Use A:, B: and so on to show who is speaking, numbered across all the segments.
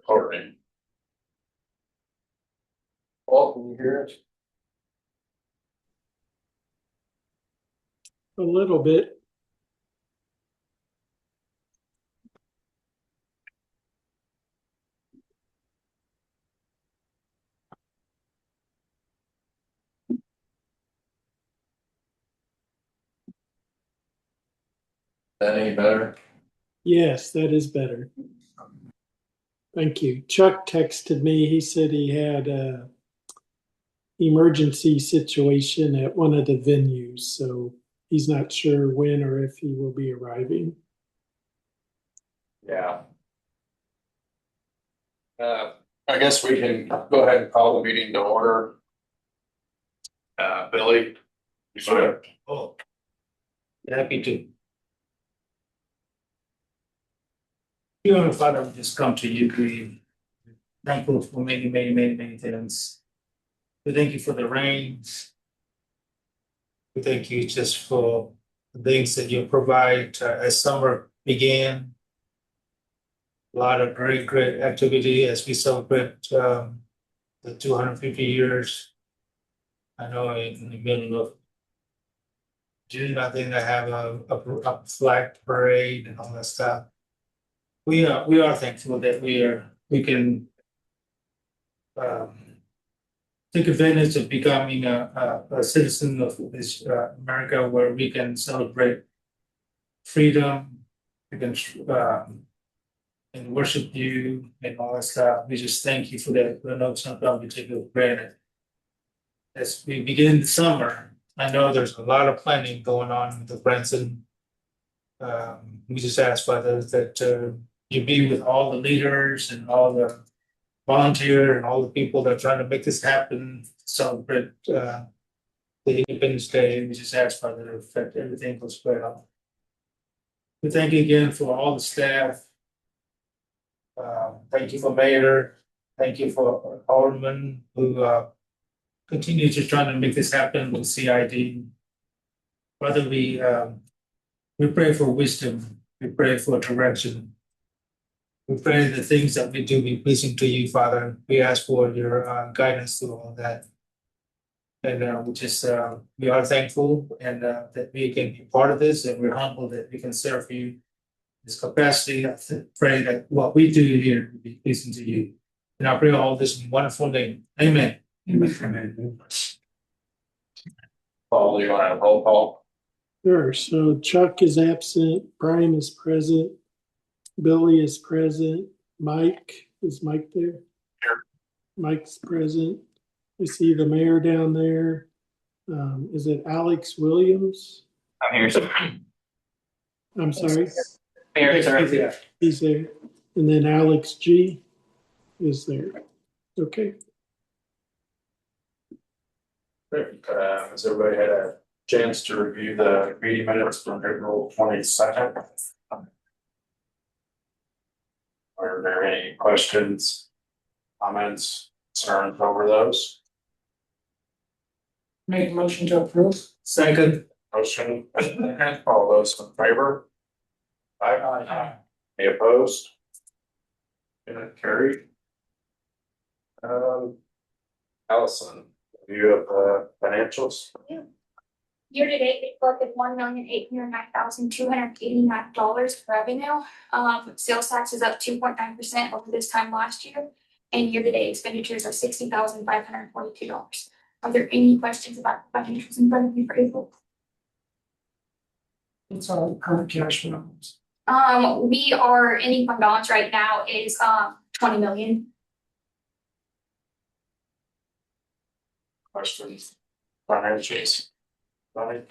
A: recording. Paul, can you hear us?
B: A little bit.
A: That any better?
B: Yes, that is better. Thank you. Chuck texted me. He said he had a emergency situation at one of the venues, so he's not sure when or if he will be arriving.
A: Yeah. I guess we can go ahead and call the meeting to order. Billy?
C: Sure. Oh, happy to. Dear Father, we just come to you, we thankful for many things. We thank you for the rains. We thank you just for the things that you provide as summer began. A lot of great activity as we celebrate the 250 years. I know in the middle of June, I think I have a flag parade and all that stuff. We are thankful that we can take advantage of becoming a citizen of this America, where we can celebrate freedom, we can and worship you and all that stuff. We just thank you for that. I know sometimes we take it for granted. As we begin the summer, I know there's a lot of planning going on with the Branson. We just ask, Father, that you be with all the leaders and all the volunteer and all the people that are trying to make this happen, celebrate the Independence Day. We just ask, Father, that everything goes well. We thank you again for all the staff. Thank you for Mayor. Thank you for Alderman who continue to try to make this happen with CID. Father, we pray for wisdom. We pray for direction. We pray the things that we do be pleasing to you, Father. We ask for your guidance through all that. And we are thankful and that we can be part of this, and we're humble that we can serve you in this capacity. I pray that what we do here will be pleasing to you. And I pray all this in wonderful name. Amen. Amen.
A: Paul, you want to have roll call?
B: Sure. So Chuck is absent. Brian is present. Billy is present. Mike, is Mike there?
A: Here.
B: Mike's present. I see the mayor down there. Is it Alex Williams?
D: I'm here, sir.
B: I'm sorry.
D: Mayor, sir.
B: He's there. And then Alex G is there. Okay.
A: Great. Has everybody had a chance to review the meeting minutes from April 22nd? Are there any questions, comments, concerns over those?
C: Make a motion to approve. Second.
A: Motion, all those in favor? Aye. Any opposed? Carried. Allison, review of financials.
E: Year to date, they collected $1,809,289 revenue. Sales tax is up 2.9% over this time last year, and year to date expenditures are $60,542. Are there any questions about financials in front of you for April?
C: It's our current cash balance.
E: We are ending fund balance right now is 20 million.
A: Questions, financials? Right.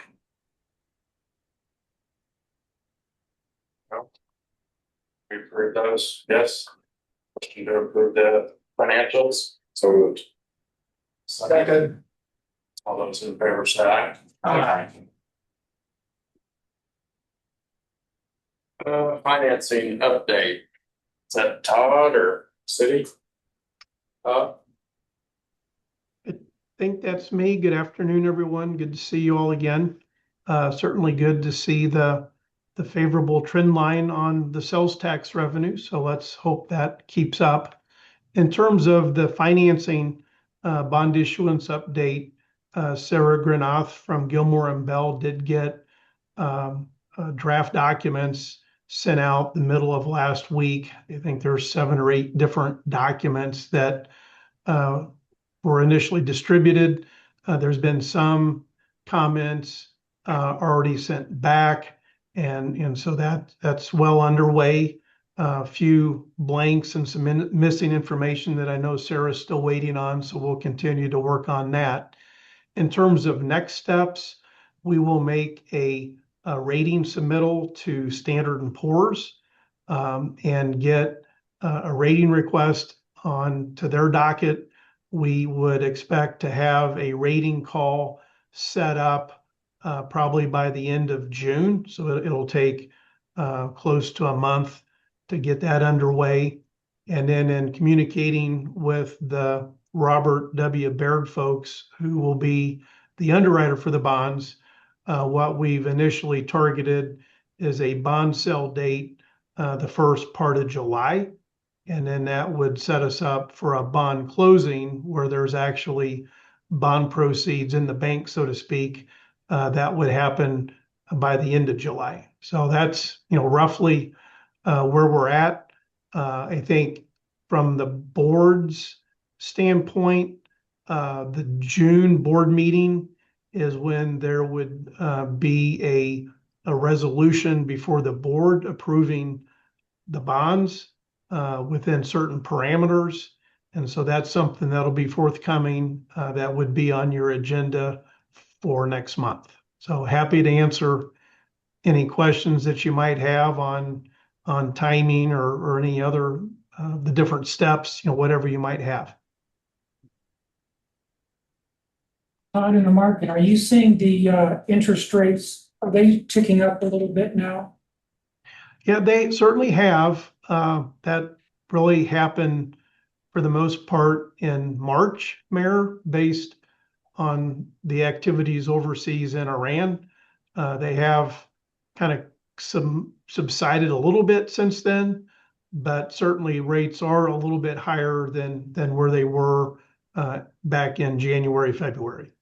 A: No. We approve those, yes. Motion to approve the financials, so moved.
C: Second.
A: All those in favor say aye.
C: Aye.
A: Financing update. Is that Todd or City?
F: I think that's me. Good afternoon, everyone. Good to see you all again. Certainly good to see the favorable trend line on the sales tax revenue. So let's hope that keeps up. In terms of the financing bond issuance update, Sarah Granath from Gilmore and Bell did get draft documents sent out the middle of last week. I think there's 7 or 8 different documents that were initially distributed. There's been some comments already sent back, and so that's well underway. A few blanks and some missing information that I know Sarah's still waiting on, so we'll continue to work on that. In terms of next steps, we will make a rating submittal to Standard & Poor's and get a rating request on to their docket. We would expect to have a rating call set up probably by the end of June. So it'll take close to a month to get that underway. And then in communicating with the Robert W. Baird folks, who will be the underwriter for the bonds, what we've initially targeted is a bond sale date the first part of July. And then that would set us up for a bond closing where there's actually bond proceeds in the bank, so to speak. That would happen by the end of July. So that's, roughly where we're at. I think from the board's standpoint, the June board meeting is when there would be a resolution before the board approving the bonds within certain parameters. And so that's something that'll be forthcoming that would be on your agenda for next month. So happy to answer any questions that you might have on timing or any other the different steps, whatever you might have.
G: Todd, in the market, are you seeing the interest rates, are they ticking up a little bit now?
F: Yeah, they certainly have. That really happened for the most part in March, Mayor, based on the activities overseas in Iran. They have kind of subsided a little bit since then, but certainly rates are a little bit higher than where they were back in January, February.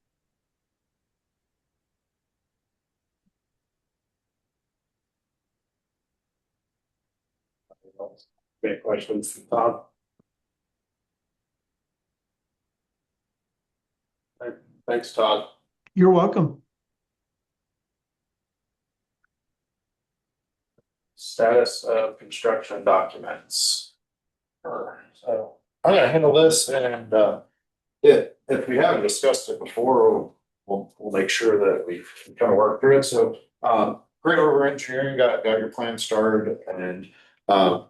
A: Great questions, Todd. Thanks, Todd.
F: You're welcome.
A: Status of construction documents. So I'm gonna handle this, and if we haven't discussed it before, we'll make sure that we kind of work through it. So Great River Engineering got your plan started, and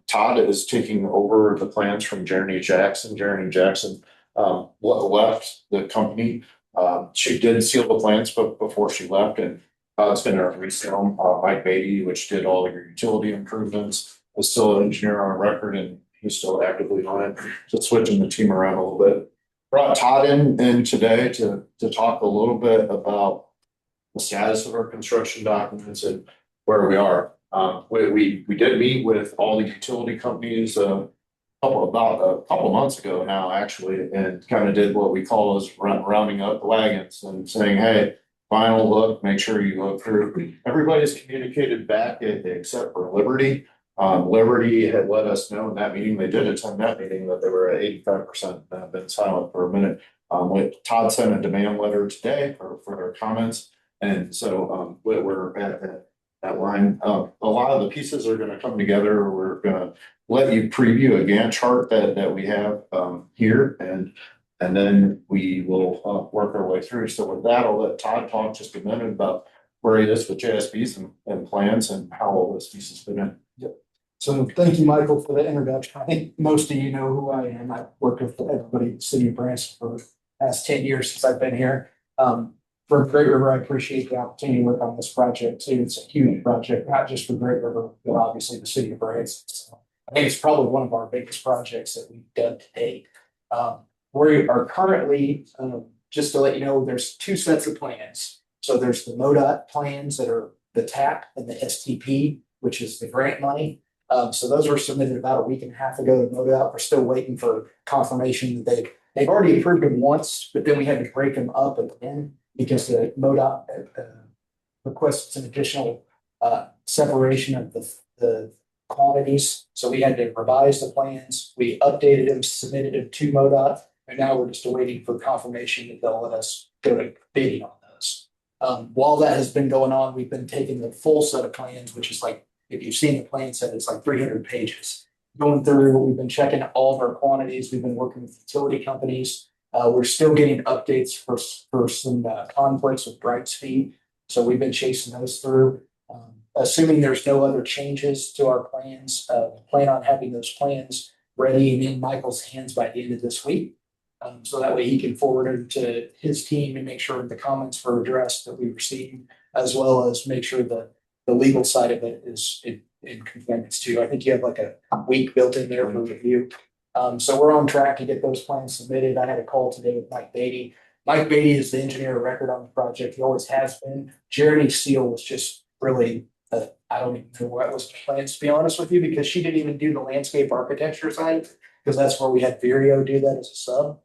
A: Todd is taking over the plans from Jeremy Jackson. Jeremy Jackson left the company. She did seal the plans before she left, and it's been a resale. Mike Beatty, which did all your utility improvements, is still an engineer on record, and he's still actively on it. So switching the team around a little bit. Brought Todd in today to talk a little bit about the status of our construction documents and where we are. We did meet with all the utility companies about a couple months ago now, actually, and kind of did what we call as rounding up the wagons and saying, hey, final look, make sure you look through. Everybody's communicated back except for Liberty. Liberty had let us know in that meeting, they did attend that meeting, that they were at 85%, been silent for a minute. Todd sent a demand letter today for their comments. And so we're at that line. A lot of the pieces are going to come together. We're going to let you preview a Gantt chart that we have here, and then we will work our way through. So with that, I'll let Todd talk just a minute about where he is with JSBs and plans and how all this pieces fit in.
H: Yep. So thank you, Michael, for the introduction. I think most of you know who I am. I've worked with everybody at the city of Branson for the past 10 years since I've been here. For Great River, I appreciate the opportunity to work on this project too. It's a huge project, not just for Great River, but obviously the city of Branson. So I think it's probably one of our biggest projects that we've done to date. We are currently, just to let you know, there's 2 sets of plans. So there's the MoDOT plans that are the TAP and the STP, which is the grant money. So those were submitted about a week and a half ago to MoDOT. We're still waiting for confirmation that they've already approved them once, but then we had to break them up again because the MoDOT requests an additional separation of the quantities. So we had to revise the plans. We updated them, submitted them to MoDOT, and now we're just waiting for confirmation that they'll let us go to bidding on those. While that has been going on, we've been taking the full set of plans, which is like, if you've seen the plan set, it's like 300 pages. Going through, we've been checking all of our quantities. We've been working with utility companies. We're still getting updates for some conflicts with Brightspeed. So we've been chasing those through. Assuming there's no other changes to our plans, plan on having those plans ready and in Michael's hands by the end of this week. So that way he can forward it to his team and make sure the comments are addressed that we receive, as well as make sure the legal side of it is in conformance too. I think you have like a week built in there for review. So we're on track to get those plans submitted. I had a call today with Mike Beatty. Mike Beatty is the engineer of record on the project. He always has been. Jeremy Seal was just really, I don't even know what was the plans, to be honest with you, because she didn't even do the landscape architecture side, because that's where we had Vireo do that as a sub.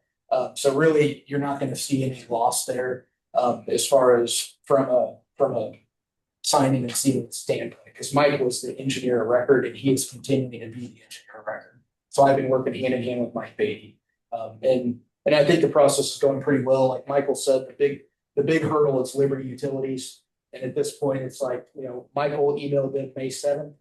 H: So really, you're not going to see any loss there as far as from a signing and sealing standpoint, because Mike was the engineer of record and he is continuing to be the engineer of record. So I've been working hand in hand with Mike Beatty. And I think the process is going pretty well. Like Michael said, the big hurdle is Liberty Utilities. And at this point, it's like, Michael emailed them May 7th.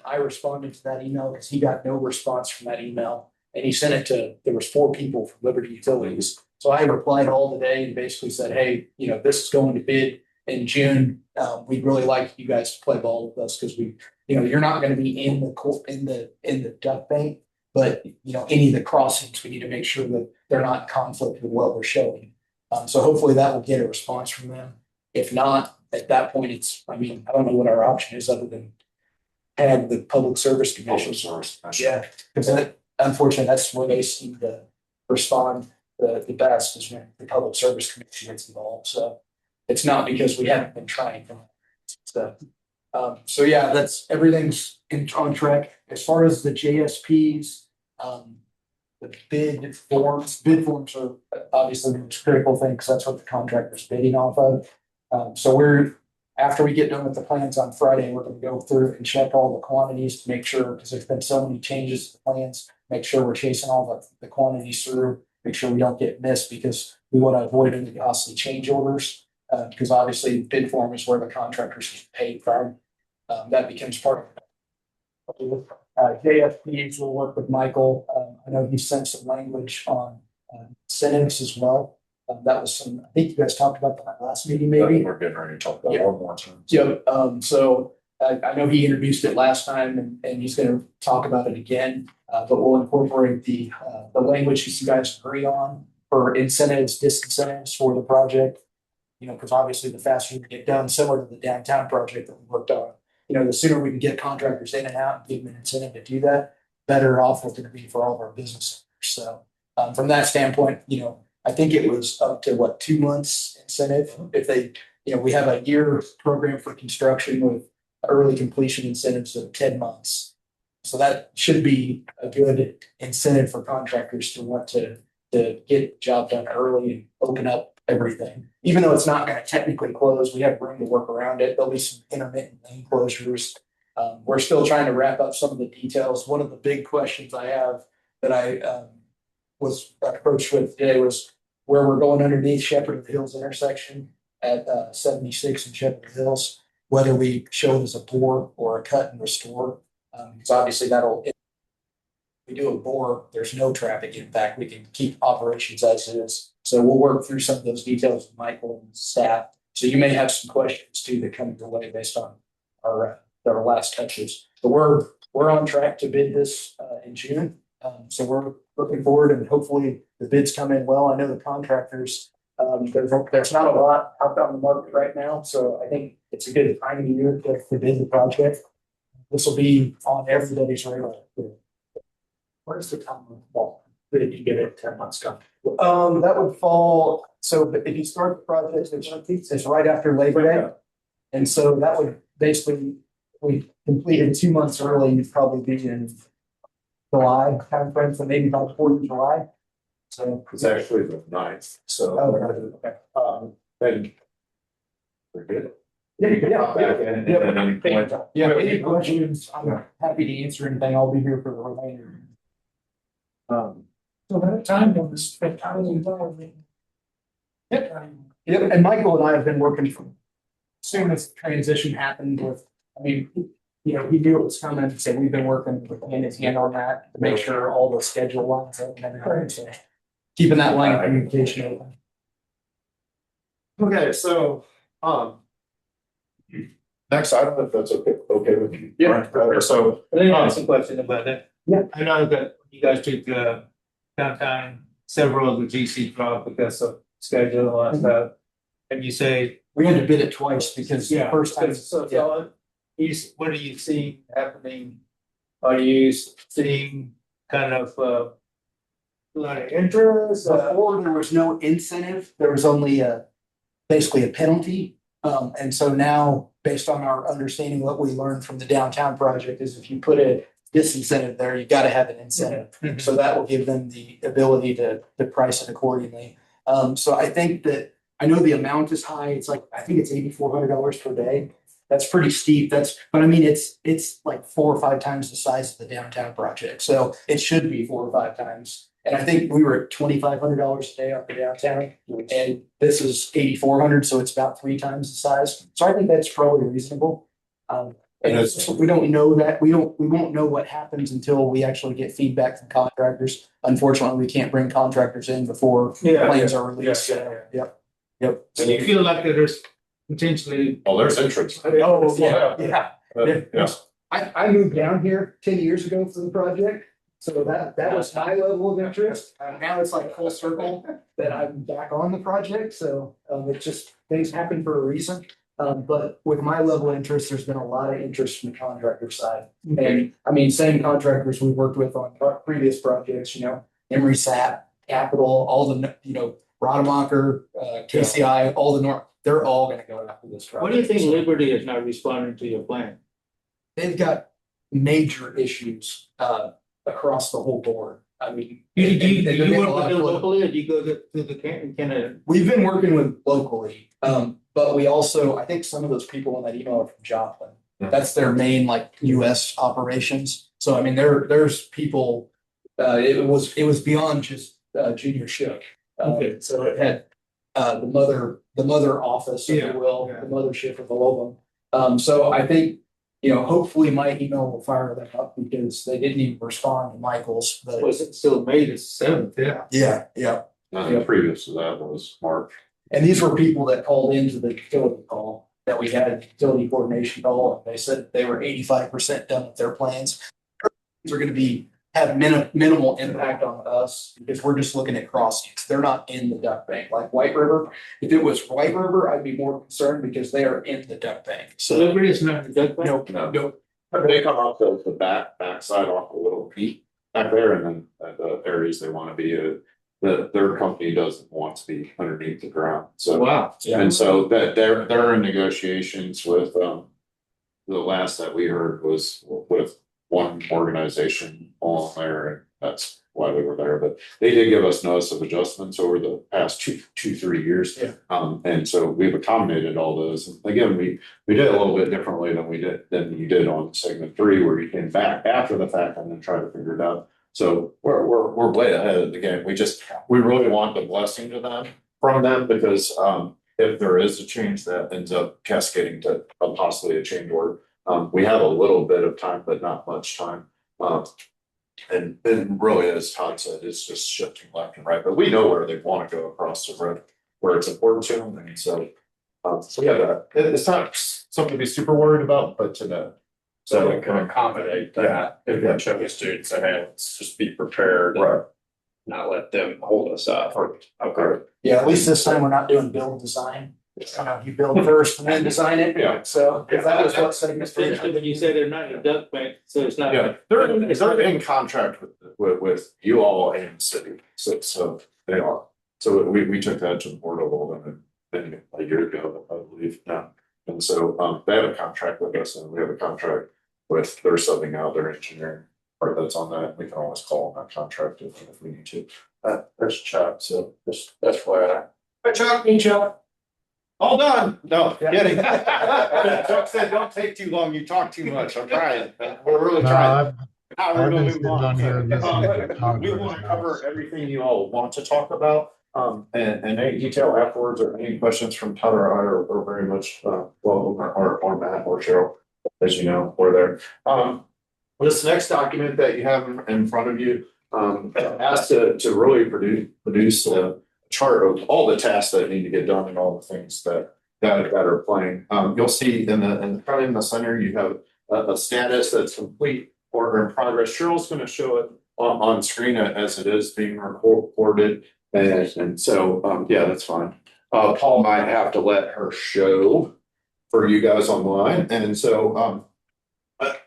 H: I responded to that email because he got no response from that email. And he sent it to, there was 4 people from Liberty Utilities. So I replied all today and basically said, hey, this is going to bid in June. We'd really like you guys to play ball with us because you're not going to be in the duck bank, but any of the crossings, we need to make sure that they're not in conflict with what we're showing. So hopefully that will get a response from them. If not, at that point, I don't know what our option is other than have the Public Service Commission. Yeah, because unfortunately, that's where they seem to respond the best is when the Public Service Commission gets involved. So it's not because we haven't been trying. So yeah, that's everything's on track. As far as the JSPs, the bid forms are obviously the most critical thing because that's what the contractor's bidding off of. So after we get done with the plans on Friday, we're going to go through and check all the quantities to make sure, because there's been so many changes to the plans, make sure we're chasing all the quantities through, make sure we don't get missed because we want to avoid any costly change orders. Because obviously bid form is where the contractors get paid from. That becomes part of it. JFPs will work with Michael. I know he sent some language on incentives as well. That was I think you guys talked about that last meeting, maybe.
A: We're getting ready to talk about one more time.
H: Yep. So I know he introduced it last time and he's going to talk about it again. But we'll incorporate the language you guys agree on for incentives, disincentives for the project. Because obviously the faster we get done, similar to the downtown project that we worked on, the sooner we can get contractors in and out and give them an incentive to do that, better off it's going to be for all of our business owners. So from that standpoint, I think it was up to 2 months incentive. If they, we have a year program for construction with early completion incentives of 10 months. So that should be a good incentive for contractors to want to get the job done early and open up everything. Even though it's not going to technically close, we have room to work around it. There'll be some intermittent lane closures. We're still trying to wrap up some of the details. One of the big questions I have that I was approached with today was where we're going underneath Shepherd Hills intersection at 76 and Shepherd Hills, whether we show it as a bore or a cut and restore. Because obviously if we do a bore, there's no traffic impact. We can keep operations as is. So we'll work through some of those details with Michael and staff. So you may have some questions too that come your way based on our last touches. But we're on track to bid this in June. So we're looking forward and hopefully the bids come in well. I know the contractors, there's not a lot out on the market right now. So I think it's a good time of year to bid the project. This will be on everybody's radar. What is the time of fall? Did you get it 10 months ago? That would fall. So if you start the project, it's right after Labor Day. And so that would basically, we completed 2 months early, you'd probably be in July timeframe, so maybe about 4th of July. So.
A: It's actually the 9th, so.
H: Okay.
A: Then. We're good.
H: Yeah, any questions, I'm happy to answer anything. I'll be here for the remainder.
G: So that time was $1,000.
H: Yep, and Michael and I have been working from soon as the transition happened with, I mean, you know, he knew it was coming, so we've been working with hand in hand on that to make sure all the schedule lines up and everything. So keeping that line of communication open.
A: Okay, so, next item, if that's okay with you.
C: Yeah.
A: So,
C: Let me ask a question about that.
H: Yeah.
C: I know that you guys took downtown several of the GC drop because of schedule and stuff. And you say,
H: We had to bid it twice because the first time.
C: what are you seeing happening? Are you seeing kind of a lot of interest?
H: Before, there was no incentive, there was only basically a penalty. And so now, based on our understanding, what we learned from the downtown project is if you put a disincentive there, you gotta have an incentive. So that will give them the ability to price it accordingly. So I think that, I know the amount is high, it's like, I think it's $8,400 per day. That's pretty steep, but I mean, it's like 4 or 5 times the size of the downtown project, so it should be 4 or 5 times. And I think we were at $2,500 a day on the downtown, and this is $8,400, so it's about 3 times the size. So I think that's probably reasonable. And we don't know that, we won't know what happens until we actually get feedback from contractors. Unfortunately, we can't bring contractors in before plans are released. Yep.
C: So you feel like there's potentially.
A: oh, there's interest.
H: Oh, yeah.
A: Yeah.
H: I moved down here 10 years ago for the project, so that was my level of interest. Now it's like full circle that I'm back on the project, so it's just, things happen for a reason. But with my level of interest, there's been a lot of interest from the contractor side. And I mean, same contractors we worked with on previous projects, you know, Emery Sap, Capital, all the, you know, Rademacher, KCI, all the they're all gonna go after this project.
C: What do you think Liberty is not responding to your plan?
H: They've got major issues across the whole board. I mean.
C: You
H: and they're getting a
C: work
H: lot
C: with
H: of
C: them locally or do you go to the Canada?
H: We've been working with locally, but we also, I think some of those people in that email are from Joplin. That's their main like US operations. So I mean, there's people, it was beyond just Junior Shook.
C: Okay.
H: So it had the mother office, if you will,
C: Yeah.
H: the mothership of all of them. So I think, you know, hopefully my email will fire them up because they didn't even respond to Michael's, but.
C: Was it still May the 7th? Yeah.
H: Yeah.
A: And previous to that was March.
H: And these were people that called into the utility call that we had, a utility coordination call, and they said they were 85% done with their plans. They're gonna have minimal impact on us because we're just looking at crossings. They're not in the duck bank like White River. If it was White River, I'd be more concerned because they are in the duck bank.
C: So
H: So
C: Liberty is not in the bank?
H: no.
A: They come off the backside off a little peak back there, and then the areas they want to be, their company doesn't want to be underneath the ground, so.
C: Wow.
A: And so that they're in negotiations with, the last that we heard was with one organization on there, and that's why we were there, but they did give us notice of adjustments over the past 3 years.
H: Yeah.
A: And so we've accommodated all those, and again, we did a little bit differently than you did on segment 3, where you came back after the fact and then tried to figure it out. So we're way ahead of the game. We really want the blessing from them because if there is a change that ends up cascading to possibly a change order, we have a little bit of time, but not much time. And really, as Todd said, it's just shifting left and right, but we know where they want to go across the road, where it's important to them, and so yeah, it's not something to be super worried about, but to know.
I: So we can accommodate that if we show the students, say, hey, let's just be prepared.
A: Right.
I: Not let them hold us up.
A: Okay.
H: Yeah, at least this time we're not doing build design. You build first and then design it.
A: Yeah.
H: So, because that was what segment 3.
C: Essentially, when you say they're not in the duck bank, so it's not.
A: Yeah, they're in contract with you all and the city, so they are. So we took that to the board a little bit a year ago, I believe now. And so they have a contract with us and we have a contract with, they're subbing out their engineering part that's on that. We can always call on that contract if we need to. There's Chuck, so just FYI. Hi, Chuck.
G: Hey, Chuck.
A: All done. No, kidding. Chuck said, don't take too long. You talk too much. I'm trying. We're really trying. Now we're
J: I've
A: gonna
J: been
A: move
J: sitting
A: on.
J: on here listening to Todd
A: We
J: run
A: want
J: his
A: to cover
J: mouth.
A: everything you all want to talk about. And any detail afterwards or any questions from Todd or I are very much welcome, or Matt or Cheryl, as you know, we're there. This next document that you have in front of you has to really produce a chart of all the tasks that need to get done and all the things that are playing. You'll see in the front in the center, you have a status that's complete or in progress. Cheryl's going to show it on screen as it is being recorded. And so, yeah, that's fine. Paul might have to let her show for you guys online. And so,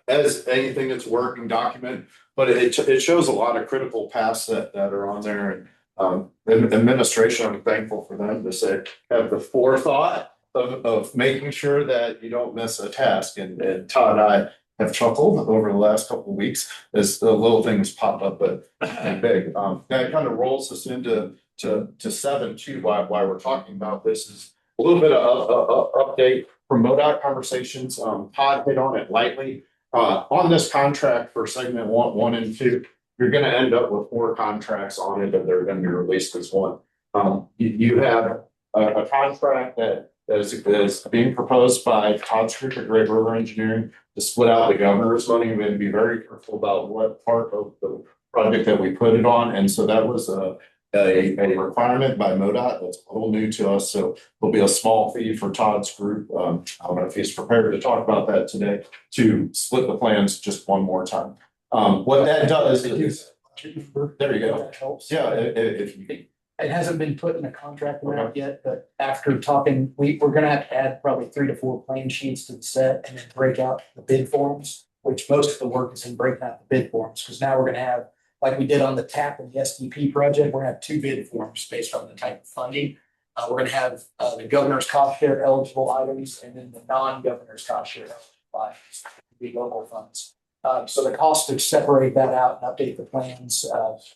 A: as anything that's working document, but it shows a lot of critical paths that are on there. And administration, I'm thankful for them to say, have the forethought of making sure that you don't miss a task. And Todd and I have chuckled over the last couple of weeks as the little things pop up, but big. That kind of rolls us into to 7 why we're talking about this is a little bit of update from MoDOT conversations. Todd hit on it lightly. On this contract for segment 1 and 2, you're going to end up with 4 contracts on it that they're going to be released as one. You have a contract that is being proposed by Todd's group at Great River Engineering to split out the governor's money. We're going to be very careful about what part of the project that we put it on. And so that was a requirement by MoDOT that's a little new to us. So there'll be a small fee for Todd's group. I don't know if he's prepared to talk about that today, to split the plans just one more time. What that does is, there you go.
H: That helps.
A: Yeah, if you.
H: It hasn't been put in a contract amount yet, but after talking, we're gonna have to add probably 3 to 4 plan sheets to the set and then break out the bid forms, which most of the work is in breaking out the bid forms, because now we're gonna have, like we did on the TAP and the SDP project, we're gonna have 2 bid forms based on the type of funding. We're gonna have the governor's cost share eligible items and then the non-governor's cost share eligible items, the local funds. So the cost to separate that out and update the plans,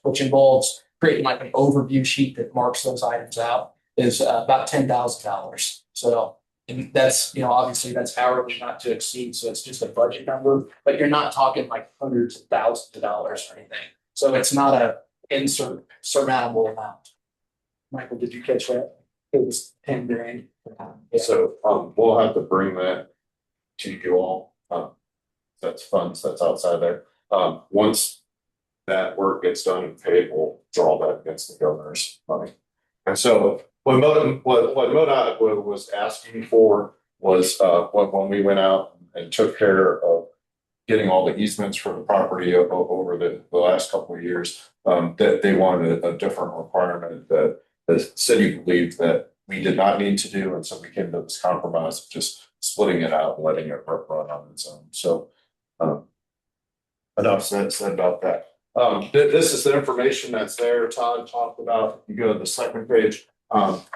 H: which involves creating like an overview sheet that marks those items out, is about $10,000. So, and that's, obviously that's hourly, not to exceed. So it's just a budget number, but you're not talking like hundreds of thousands of dollars or anything. So it's not a insurmountable amount. Michael, did you catch that? It was 10 grand. Yeah.
A: So we'll have to bring that to you all. That's funds that's outside there. Once that work gets done and paid, we'll draw that against the governor's money. And so what MoDOT was asking for was when we went out and took care of getting all the easements for the property over the last couple of years, that they wanted a different requirement that the city believed that we did not need to do. And so we came to this compromise of just splitting it out and letting it run on its own. So enough said about that. This is the information that's there. Todd talked about, you go to the second page,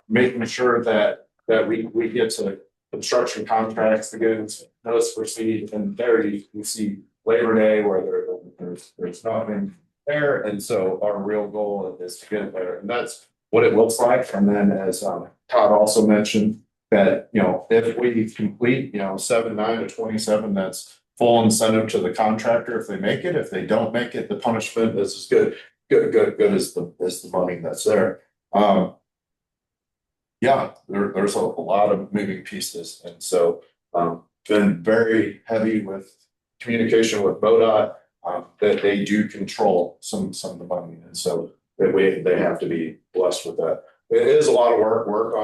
A: making sure that we get to construction contracts to get notice to proceed. And there you can see Labor Day where there's nothing there. And so our real goal is to get it there. And that's what it looks like. And then as Todd also mentioned, that if we complete 7, 9 to 27, that's full incentive to the contractor if they make it. If they don't make it, the punishment is as good as the money that's there. Yeah, there's a lot of moving pieces, and so been very heavy with communication with MoDOT that they do control some of the money, and so they have to be blessed with that. It is a lot of work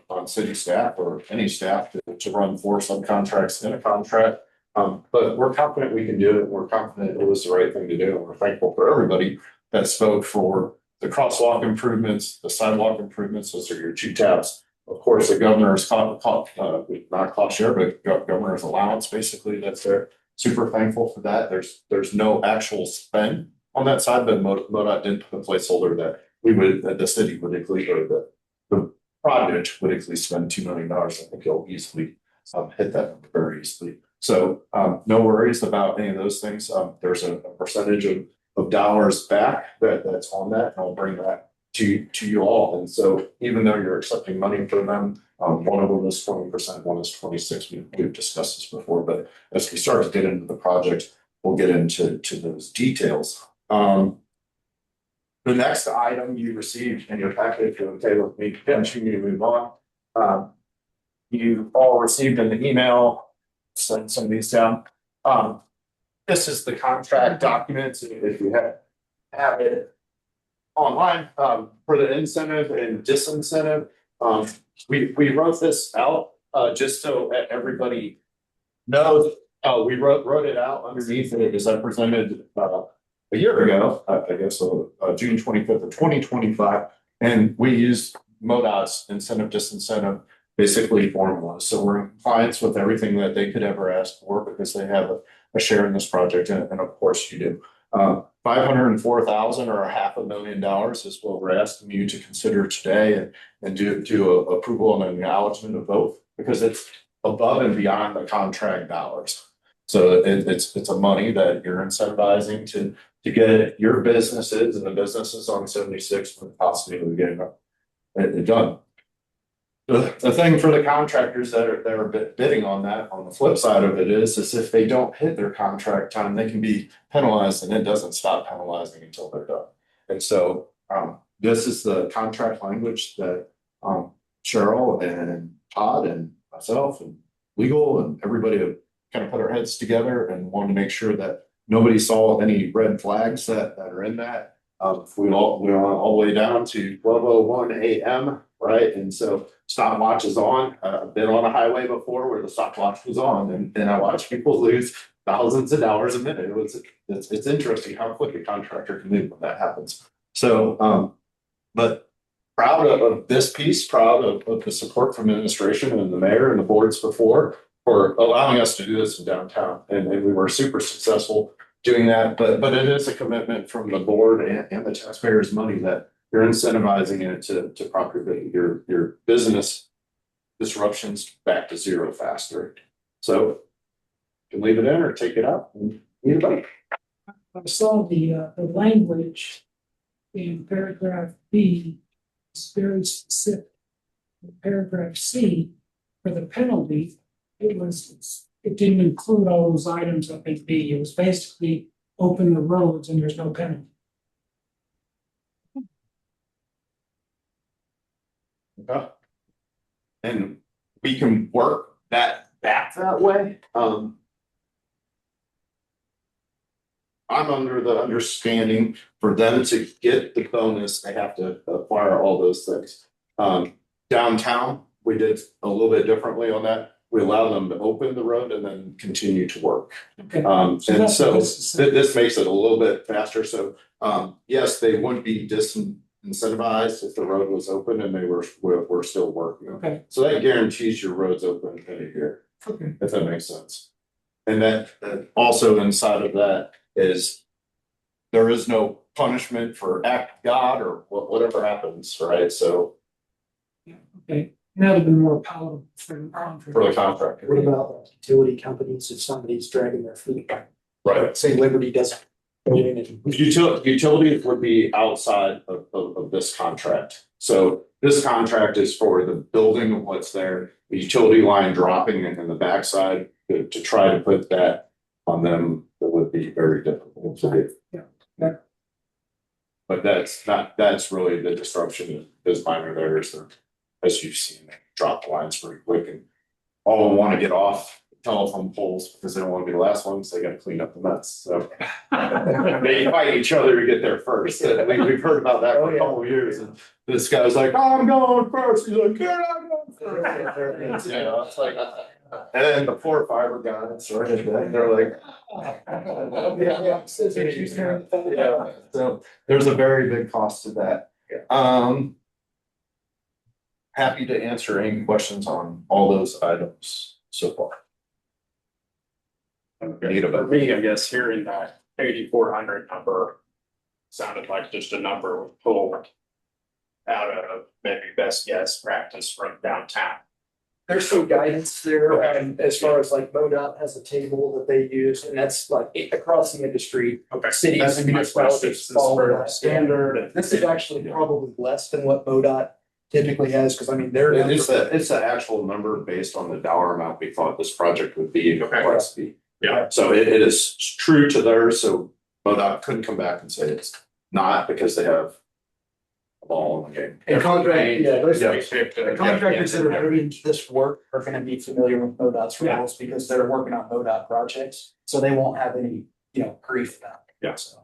A: on city staff or any staff to run 4 subcontracts in a contract. But we're confident we can do it. We're confident it was the right thing to do. And we're thankful for everybody that spoke for the crosswalk improvements, the sidewalk improvements. Those are your 2 tabs. Of course, the governor's not cost share, but governor's allowance, basically, that's there. Super thankful for that. There's no actual spend on that side, but MoDOT did put a placeholder that the city would easily, or the project would easily spend $2 million. I think it'll easily hit that number very easily. So, no worries about any of those things. There's a percentage of dollars back that's on that, and I'll bring that to you all. And so even though you're accepting money from them, one of them is 20%, one is 26. We've discussed this before, but as we start to get into the project, we'll get into those details. The next item you received in your packet, if you're okay with me continuing to move on. You all received an email, send some of these down. This is the contract documents, if you have it online, for the incentive and disincentive. We wrote this out, just so everybody knows. We wrote it out underneath it as I presented, a year ago, I guess, June 25th of 2025. And we used MoDOT's incentive disincentive basically formula. So we're in compliance with everything that they could ever ask for because they have a share in this project, and of course you do. 504,000 or $500,000 is what we're asking you to consider today and do a approval and acknowledgement of both, because it's above and beyond the contract dollars. So it's a money that you're incentivizing to get your businesses and the businesses on 76 with the possibility of getting it done. The thing for the contractors that are bidding on that, on the flip side of it is if they don't hit their contract time, they can be penalized, and it doesn't stop penalizing until they're done. And so this is the contract language that Cheryl and Todd and myself and legal and everybody have kind of put our heads together and wanted to make sure that nobody saw any red flags that are in that. We went all the way down to 12:01 a.m. right? And so stopwatch is on. I've been on a highway before where the stopwatch was on, and I watch people lose thousands of dollars a minute. It's interesting how quick a contractor can move when that happens. So, but proud of this piece, proud of the support from administration and the mayor and the boards before for allowing us to do this in downtown, and we were super successful doing that. But it is a commitment from the board and the taxpayers' money that you're incentivizing it to propagate your business disruptions back to zero faster. So you can leave it in or take it out. Anybody?
G: I saw the language in paragraph B is very specific. In paragraph C, for the penalty, it didn't include all those items up in B. It was basically open the roads and there's no penalty.
A: Okay. And we can work that back that way. I'm under the understanding for them to get the bonus, they have to acquire all those things. Downtown, we did a little bit differently on that. We allow them to open the road and then continue to work.
G: Okay.
A: And so this makes it a little bit faster. So yes, they would be disincentivized if the road was open and they were still working.
G: Okay.
A: So that guarantees your road's open in a year.
G: Okay.
A: If that makes sense. And that also inside of that is there is no punishment for act of God or whatever happens, right? So
G: Yeah, okay. That would be more palatable for the
A: for the contractor.
H: What about utility companies if somebody's dragging their feet?
A: Right.
H: Say Liberty doesn't go in and.
A: Utilities would be outside of this contract. So this contract is for the building of what's there, the utility line dropping in the backside to try to put that on them, it would be very difficult to do.
G: Yeah.
A: But that's really the disruption is minor there is the, as you've seen, they drop the lines pretty quick and all want to get off telephone poles because they don't want to be the last ones. They got to clean up the mess. So they fight each other to get there first. We've heard about that for a couple of years. And this guy's like, oh, I'm going first. He's like, you're not going first. Yeah, it's like, and then the poor fiber guys, right? They're like, yeah. So there's a very big cost to that. Happy to answer any questions on all those items so far.
I: For me, I guess hearing that 8,400 number sounded like just a number we pulled out of maybe best guess practice from downtown.
H: There's some guidance there, as far as like MoDOT has a table that they use, and that's like across the industry.
I: Okay.
H: Cities
I: That's
H: and
I: my
H: municipalities
I: question. Is this
H: follow
I: for
H: that.
I: standard? and-
H: This is actually probably less than what MoDOT typically has, because I mean, they're.
A: It's the actual number based on the dollar amount we thought this project would be.
I: Okay. Yeah.
A: So it is true to theirs, so MoDOT couldn't come back and say it's not because they have a ball in the game.
H: And contract, yeah, those,
A: Yeah.
H: the contractors that are doing this work are gonna be familiar with MoDOT's rules because they're working on MoDOT projects, so they won't have any, grief about it.
A: Yeah.
H: So,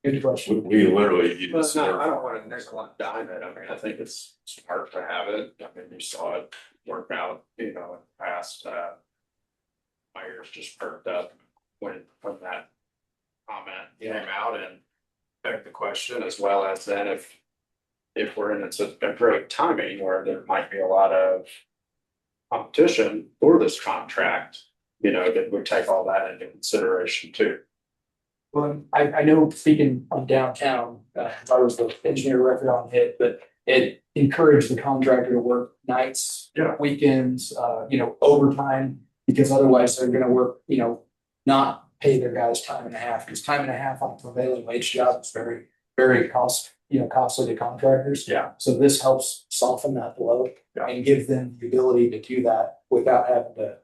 H: good question.
A: We literally use.
I: Well, no, I don't wanna nickel and dime it. I mean, I think it's smart to have it. I mean, you saw it work out, in the past, my ears just perked up when that comment came out and begged the question, as well as then if we're in a great timing where there might be a lot of competition for this contract, that we take all that into consideration too.
H: Well, I know speaking on downtown, I was the engineer record on it, but it encouraged the contractor to work nights,
I: Yeah.
H: weekends, overtime, because otherwise they're gonna work, not pay their guys time and a half, because time and a half on a prevailing wage job is very, very costly to contractors.
I: Yeah.
H: So this helps soften that blow
I: Yeah.
H: and give them the ability to do that without having to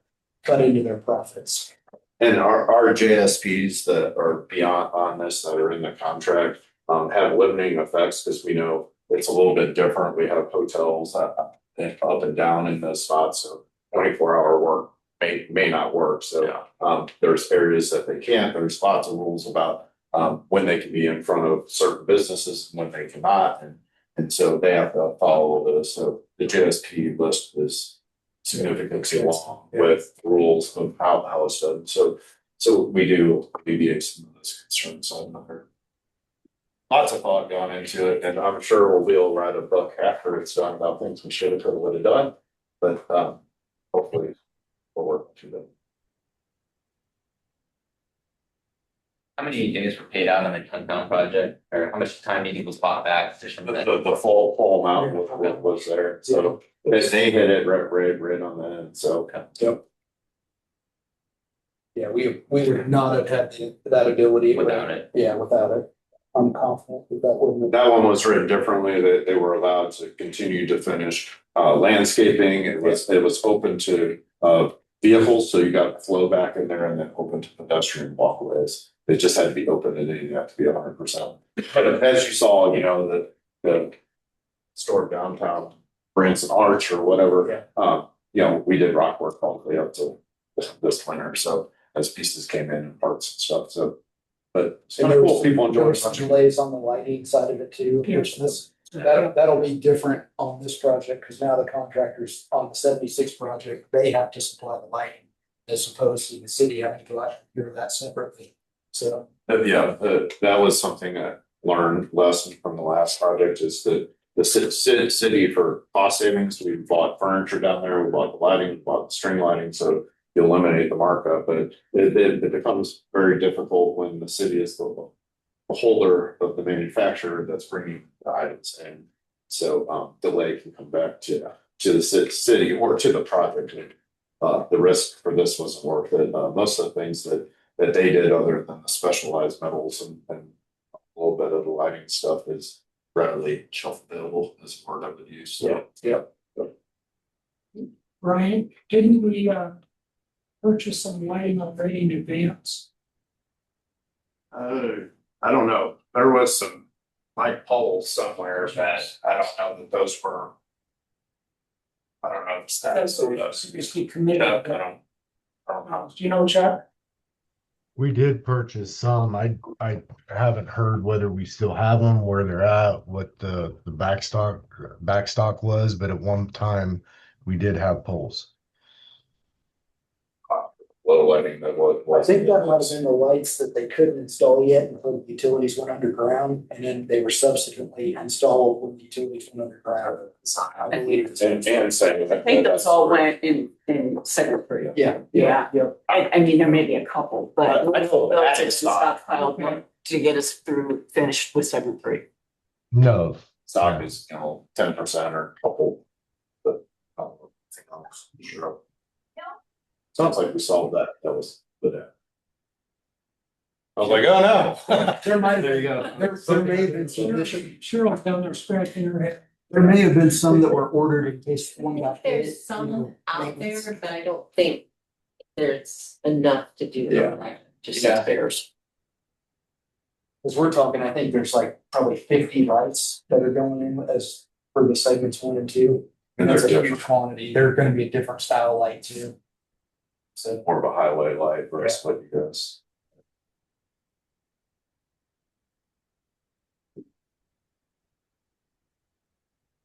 H: cut into their profits.
A: And our JSPs that are beyond on this, that are in the contract, have limiting effects, because we know it's a little bit different. We have hotels up and down in those spots, so 24-hour work may not work, so. There's areas that they can't, there's lots of rules about, when they can be in front of certain businesses and when they cannot, and so they have to follow those, so the JSP list is significantly long with rules of how it's done, so we do alleviate some of those concerns on there. Lots of thought gone into it, and I'm sure we'll write a book after it's done about things we should have, could have, would have done, but hopefully we'll work through them.
D: How many days were paid out on the Tuntown project, or how much time do you think was bought back?
A: The full amount was there, so they hit it right on the end, so. Yep.
H: Yeah, we would not have had that ability.
D: Without it.
H: Yeah, without it. I'm confident that wouldn't have.
A: That one was written differently, that they were allowed to continue to finish landscaping, it was open to vehicles, so you got flow back in there, and then open to pedestrian walkways. It just had to be open, and it didn't have to be 100%. But as you saw, the store downtown, Branson Arch or whatever, we did rock work all the way up to this winter, so as pieces came in and parts and stuff, so. But it's kind of cool, people
H: There
A: enjoy
H: were some delays on the lighting side of it too, which that'll be different on this project, because now the contractors on the 76 project, they have to supply the lighting, as opposed to the city having to go out and procure that separately. So.
A: That was something that learned lesson from the last project, is that the city for cost savings, we bought furniture down there, we bought the lighting, we bought the string lighting, so you eliminate the markup, but it becomes very difficult when the city is the holder of the manufacturer that's bringing the items in. So delay can come back to the city or to the project. The risk for this wasn't worth it. Most of the things that they did, other than the specialized metals and a little bit of the lighting stuff, is readily shelf available as part of the use. So.
H: Yeah.
G: Brian, didn't we purchase some lighting already in advance?
I: I don't know. There was some light poles somewhere that I don't know that those were. I don't know the status of those.
G: Previously committed.
I: I don't know.
G: Do you know, Chuck?
J: We did purchase some. I haven't heard whether we still have them, where they're at, what the backstock was, but at one time we did have poles.
A: Little lighting that was.
H: I think that might have been the lights that they couldn't install yet until the utilities went underground, and then they were subsequently installed when the utilities went underground. I believe.
A: And saying.
K: I think those all went in Secretary.
H: Yeah.
K: I mean, there may be a couple, but
A: I thought
K: those
A: added
K: are
A: stock.
K: stockpiled to get us through, finished with Secretary.
J: No.
A: Stock is, 10% or a couple. But anything else. Sure. Sounds like we solved that. That was the. I was like, oh no.
H: There might have
A: There you go.
H: There may have been some issues.
G: Cheryl's down there scratching her head.
H: There may have been some that were ordered in case
K: I
H: one
K: think
H: got hit.
K: there's some out there, but I don't think there's enough to do.
A: Yeah.
K: Just
H: Yeah.
K: spares.
H: Cause we're talking, I think there's like probably 50 lights that are going in as for the segments 1 and 2. And that's a huge quantity. They're gonna be a different style light too. So
A: More of a highway light versus what you guys.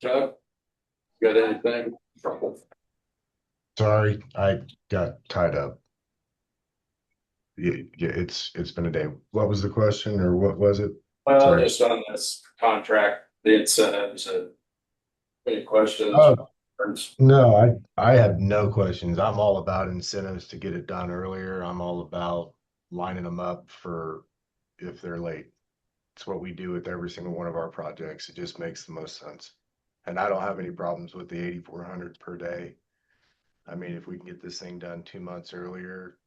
I: Chuck? Got anything?
J: Sorry, I got tied up. Yeah, it's been a day. What was the question or what was it?
I: Well,
J: Sorry.
I: just on this contract, the incentives and any questions?
J: Oh, no, I have no questions. I'm all about incentives to get it done earlier. I'm all about lining them up for if they're late. It's what we do with every single one of our projects. It just makes the most sense. And I don't have any problems with the 8,400 per day. I mean, if we can get this thing done 2 months earlier,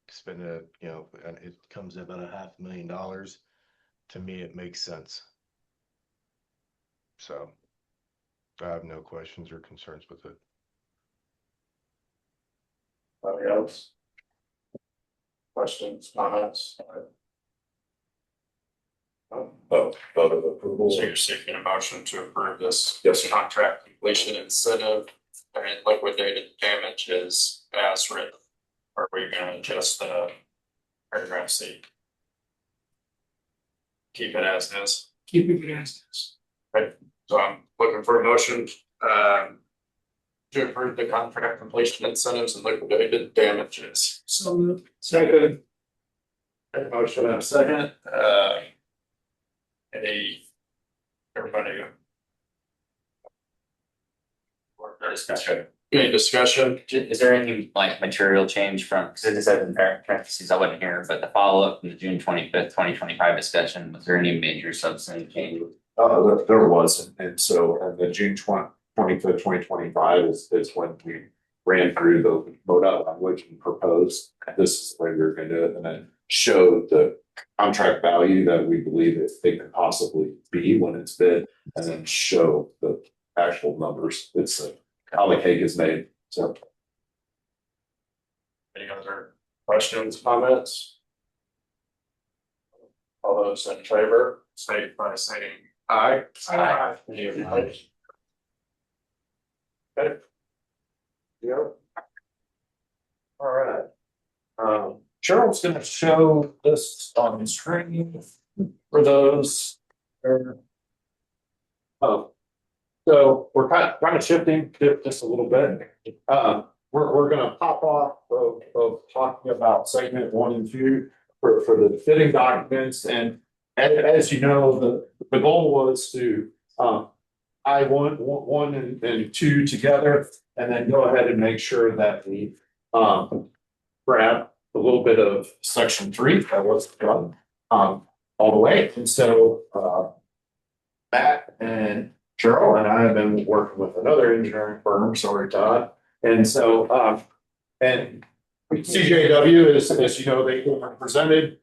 J: spend and it comes in about $500,000. To me, it makes sense. So I have no questions or concerns with it.
I: Anybody else? Questions, comments?
A: Vote of approval.
I: So you're seeking a motion to approve this contract completion incentive and liquidated damages as written. Or are we gonna adjust the paragraph C? Keep it as is.
G: Keeping it as is.
I: So I'm looking for a motion to approve the contract completion incentives and liquidated damages.
G: So moved.
I: Second. Motion and a second, everybody. Any discussion?
D: Is there any like material change from, because it said in parentheses, I wasn't here, but the follow-up from the June 25th, 2025 discussion, was there any major substantive change?
A: There was, and so the June 25th, 2025 is when we ran through the MoDOT language and proposed this is the way we were going to do it, and then showed the contract value that we believe it could possibly be when it's bid, and then show the actual numbers. It's how the cake is made. So,
I: Any other questions, comments? All those in favor, state by saying aye.
G: Aye.
I: Any opposed? Okay. Yep. All right. Cheryl's gonna show this on the screen for those. So we're kind of shifting just a little bit. We're gonna pop off of talking about segment 1 and 2 for the fitting documents. And as you know, the goal was to I1 and 2 together, and then go ahead and make sure that we grab a little bit of section 3 that was done all the way. And so Matt and Cheryl and I have been working with another engineering firm, sorry, Todd. And so, and CJW is, as you know, they presented,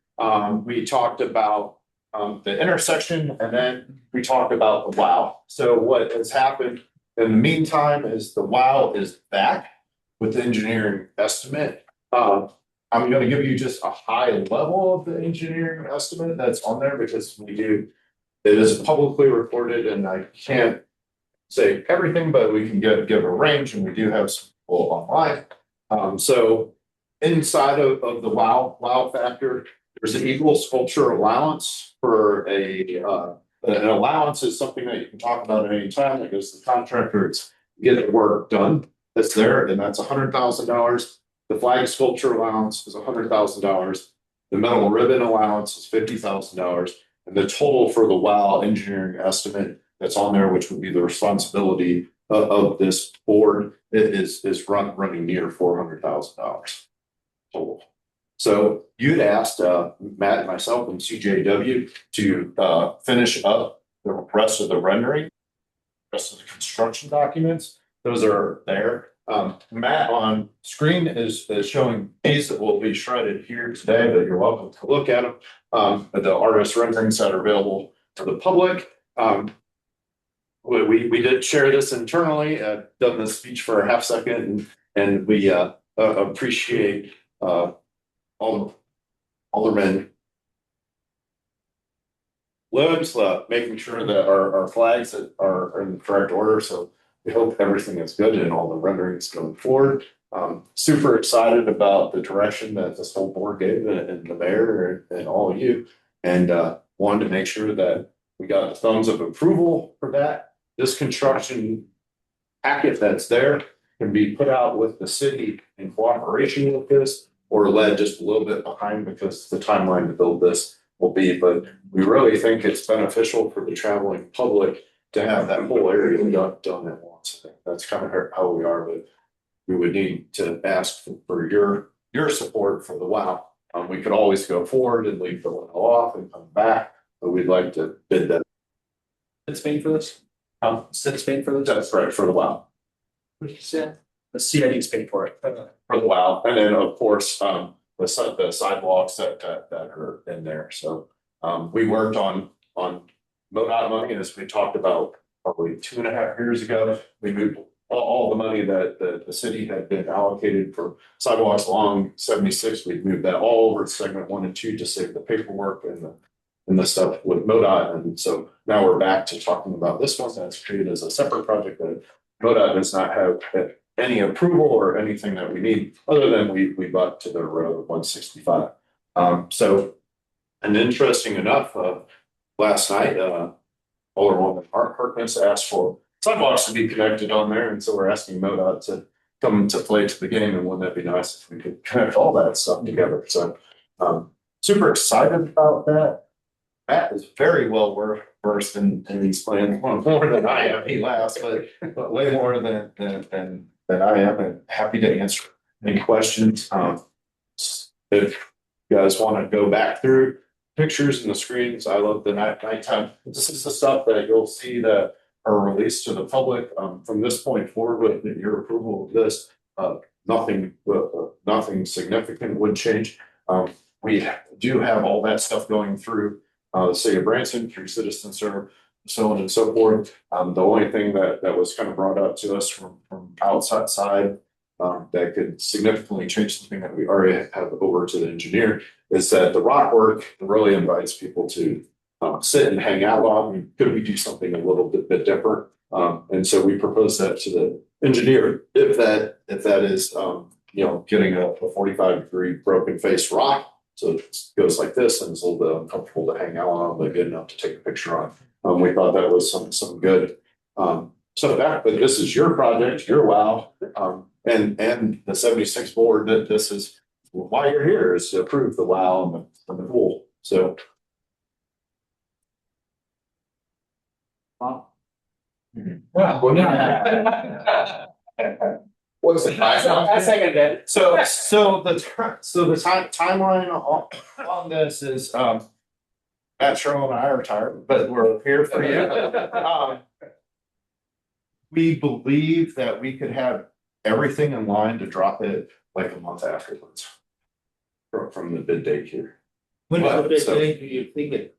I: we talked about the intersection, and then we talked about the WOW. So what has happened in the meantime is the WOW is back with the engineering estimate. I'm going to give you just a high level of the engineering estimate that's on there, because it is publicly recorded, and I can't say everything, but we can give a range, and we do have some people online. So inside of the wow factor, there's an equal sculpture allowance for an allowance is something that you can talk about at any time. That goes to the contractor, it's get the work done. That's there, and that's $100,000. The flag sculpture allowance is $100,000. The metal ribbon allowance is $50,000. And the total for the WOW engineering estimate that's on there, which would be the responsibility of this board, is running near $400,000 total. So you'd asked Matt and myself and CJW to finish up the rest of the rendering, rest of the construction documents. Those are there.
A: Matt on screen is showing these that will be shredded here today, but you're welcome to look at them. The artist renderings that are available to the public. We did share this internally, done the speech for a half second, and we appreciate Alderman Libs, making sure that our flags are in the correct order. So we hope everything is good and all the renderings going forward. Super excited about the direction that this whole board gave and the mayor and all of you. And wanted to make sure that we got the thumbs of approval for that. This construction packet that's there can be put out with the city in cooperation with this, or led just a little bit behind because the timeline to build this will be, but we really think it's beneficial for the traveling public to have that whole area done at once. I think that's kind of how we are, but we would need to ask for your support for the WOW. We could always go forward and leave the one off and come back, but we'd like to bid that.
H: It's paying for this? It's paying for this?
A: That's right, for the WOW.
H: What did you say? The CID is paying for it.
A: For the WOW, and then of course, the sidewalks that are in there, so. We worked on MoDOT money, as we talked about probably 2.5 years ago. We moved all the money that the city had been allocated for sidewalks along 76. We've moved that all over to segment 1 and 2 to save the paperwork and the stuff with MoDOT. And so now we're back to talking about this one that's treated as a separate project that MoDOT does not have any approval or anything that we need, other than we bought to the road 165. And interesting enough, last night, Alderwoman Harkness asked for sidewalks to be connected on there, and so we're asking MoDOT to come to play to the game, and wouldn't that be nice if we could connect all that stuff together? So, super excited about that. Matt is very well versed in these plans, more than I am. He laughs, but way more than I am, and happy to answer any questions. If you guys want to go back through pictures and the screens, I love the nighttime. This is the stuff that you'll see that are released to the public. From this point forward, with your approval of this, nothing significant would change. We do have all that stuff going through the city of Branson, through Citizen Serve, so on and so forth. The only thing that was kind of brought up to us from outside that could significantly change something that we already have over to the engineer is that the rock work really invites people to sit and hang out on. Could we do something a little bit different? And so we propose that to the engineer. If that is getting a 45-degree broken face rock, so it goes like this and it's a little bit uncomfortable to hang out on, but good enough to take a picture on. We thought that was some good. So that, but this is your project, your WOW, and the 76 board, that this is why you're here, is to approve the WOW and the pool. So.
C: Wow.
A: What's the
H: I second that.
A: So the timeline on this is Matt Sherrill and I are retired, but we're here for you. We believe that we could have everything in line to drop it like a month afterwards from the bid date here.
C: When is the
A: But,
C: big
A: so-
C: day do you think it?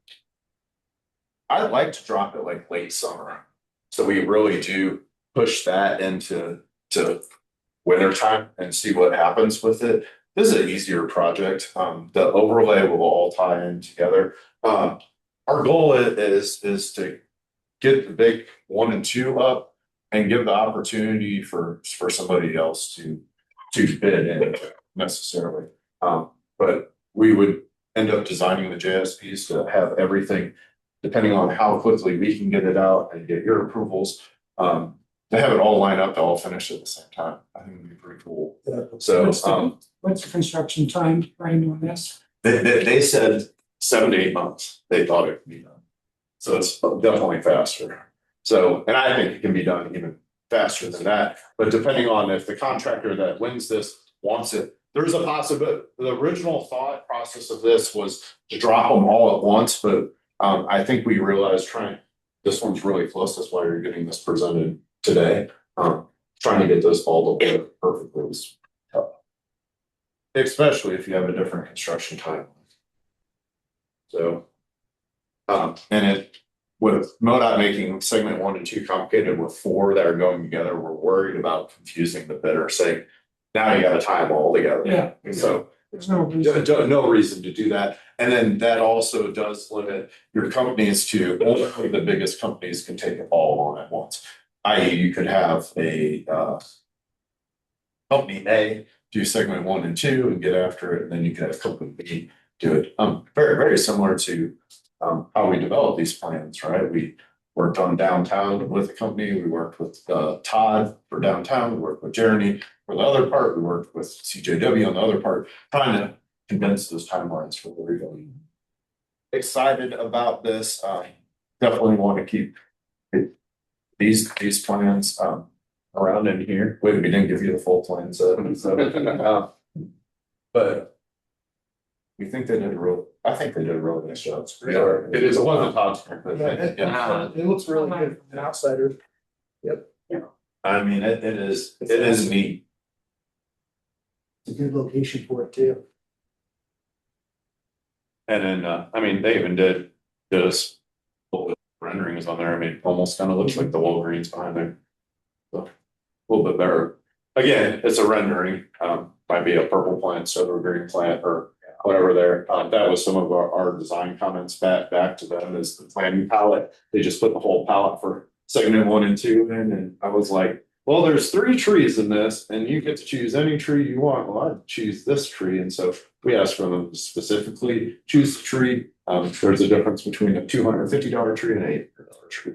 A: I'd like to drop it like late summer. So we really do push that into winter time and see what happens with it. This is an easier project. The overlay will all tie in together. Our goal is to get the big 1 and 2 up and give the opportunity for somebody else to bid in necessarily. But we would end up designing the JSPs to have everything, depending on how quickly we can get it out and get your approvals, to have it all lined up to all finish at the same time. I think it'd be pretty cool. So
G: What's the construction time frame on this?
A: they said 7 to 8 months they thought it could be done. So it's definitely faster. So, and I think it can be done even faster than that, but depending on if the contractor that wins this wants it, there's a possibility. The original thought process of this was to drop them all at once, but I think we realized this one's really close. That's why you're getting this presented today. trying to get those all to work perfectly was tough. Especially if you have a different construction timeline. So, and it, with MoDOT making segment 1 and 2 complicated with 4 that are going together, we're worried about confusing the bidder, saying, now you gotta tie them all together.
G: Yeah.
A: So
G: There's no reason.
A: no reason to do that. And then that also does limit your companies to only the biggest companies can take it all on at once. I.e. you could have a company A do segment 1 and 2 and get after it, and then you could have company B do it. Very, very similar to how we develop these plans, right? We worked on downtown with a company, we worked with Todd for downtown, we worked with Jeremy for the other part, we worked with CJW on the other part, trying to condense those timelines for everybody. Excited about this. Definitely want to keep these plans around in here. We didn't give you the full plans, but we think they did I think they did a really nice job.
I: Yeah, it is.
A: It wasn't Todd's.
H: It looks really good from an outsider. Yep.
A: I mean, it is neat.
H: It's a good location for it too.
A: And then, I mean, they even did this renderings on there. I mean, almost kind of looks like the Wolverines behind there. So, a little bit better. Again, it's a rendering. Might be a purple plant, soda green plant, or whatever there. That was some of our design comments back to them is the planning palette. They just put the whole palette for segment 1 and 2 in, and I was like, well, there's 3 trees in this, and you get to choose any tree you want. Well, I'd choose this tree, and so we asked for them to specifically choose the tree. There's a difference between a $250 tree and an $800 tree,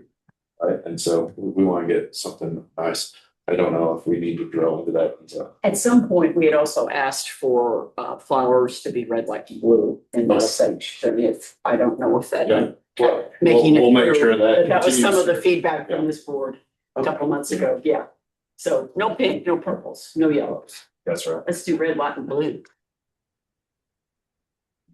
A: right? And so we want to get something nice. I don't know if we need to drill into that detail.
L: At some point, we had also asked for flowers to be red, white, and blue in the section. If I don't know if that
A: Yeah. Well,
L: making
A: we'll
L: it
A: make
L: through,
A: sure that
L: that was some of the
A: continues.
L: feedback from this board a couple months ago. Yeah. So no pink, no purples, no yellows.
A: That's right.
L: Let's do red, white, and blue.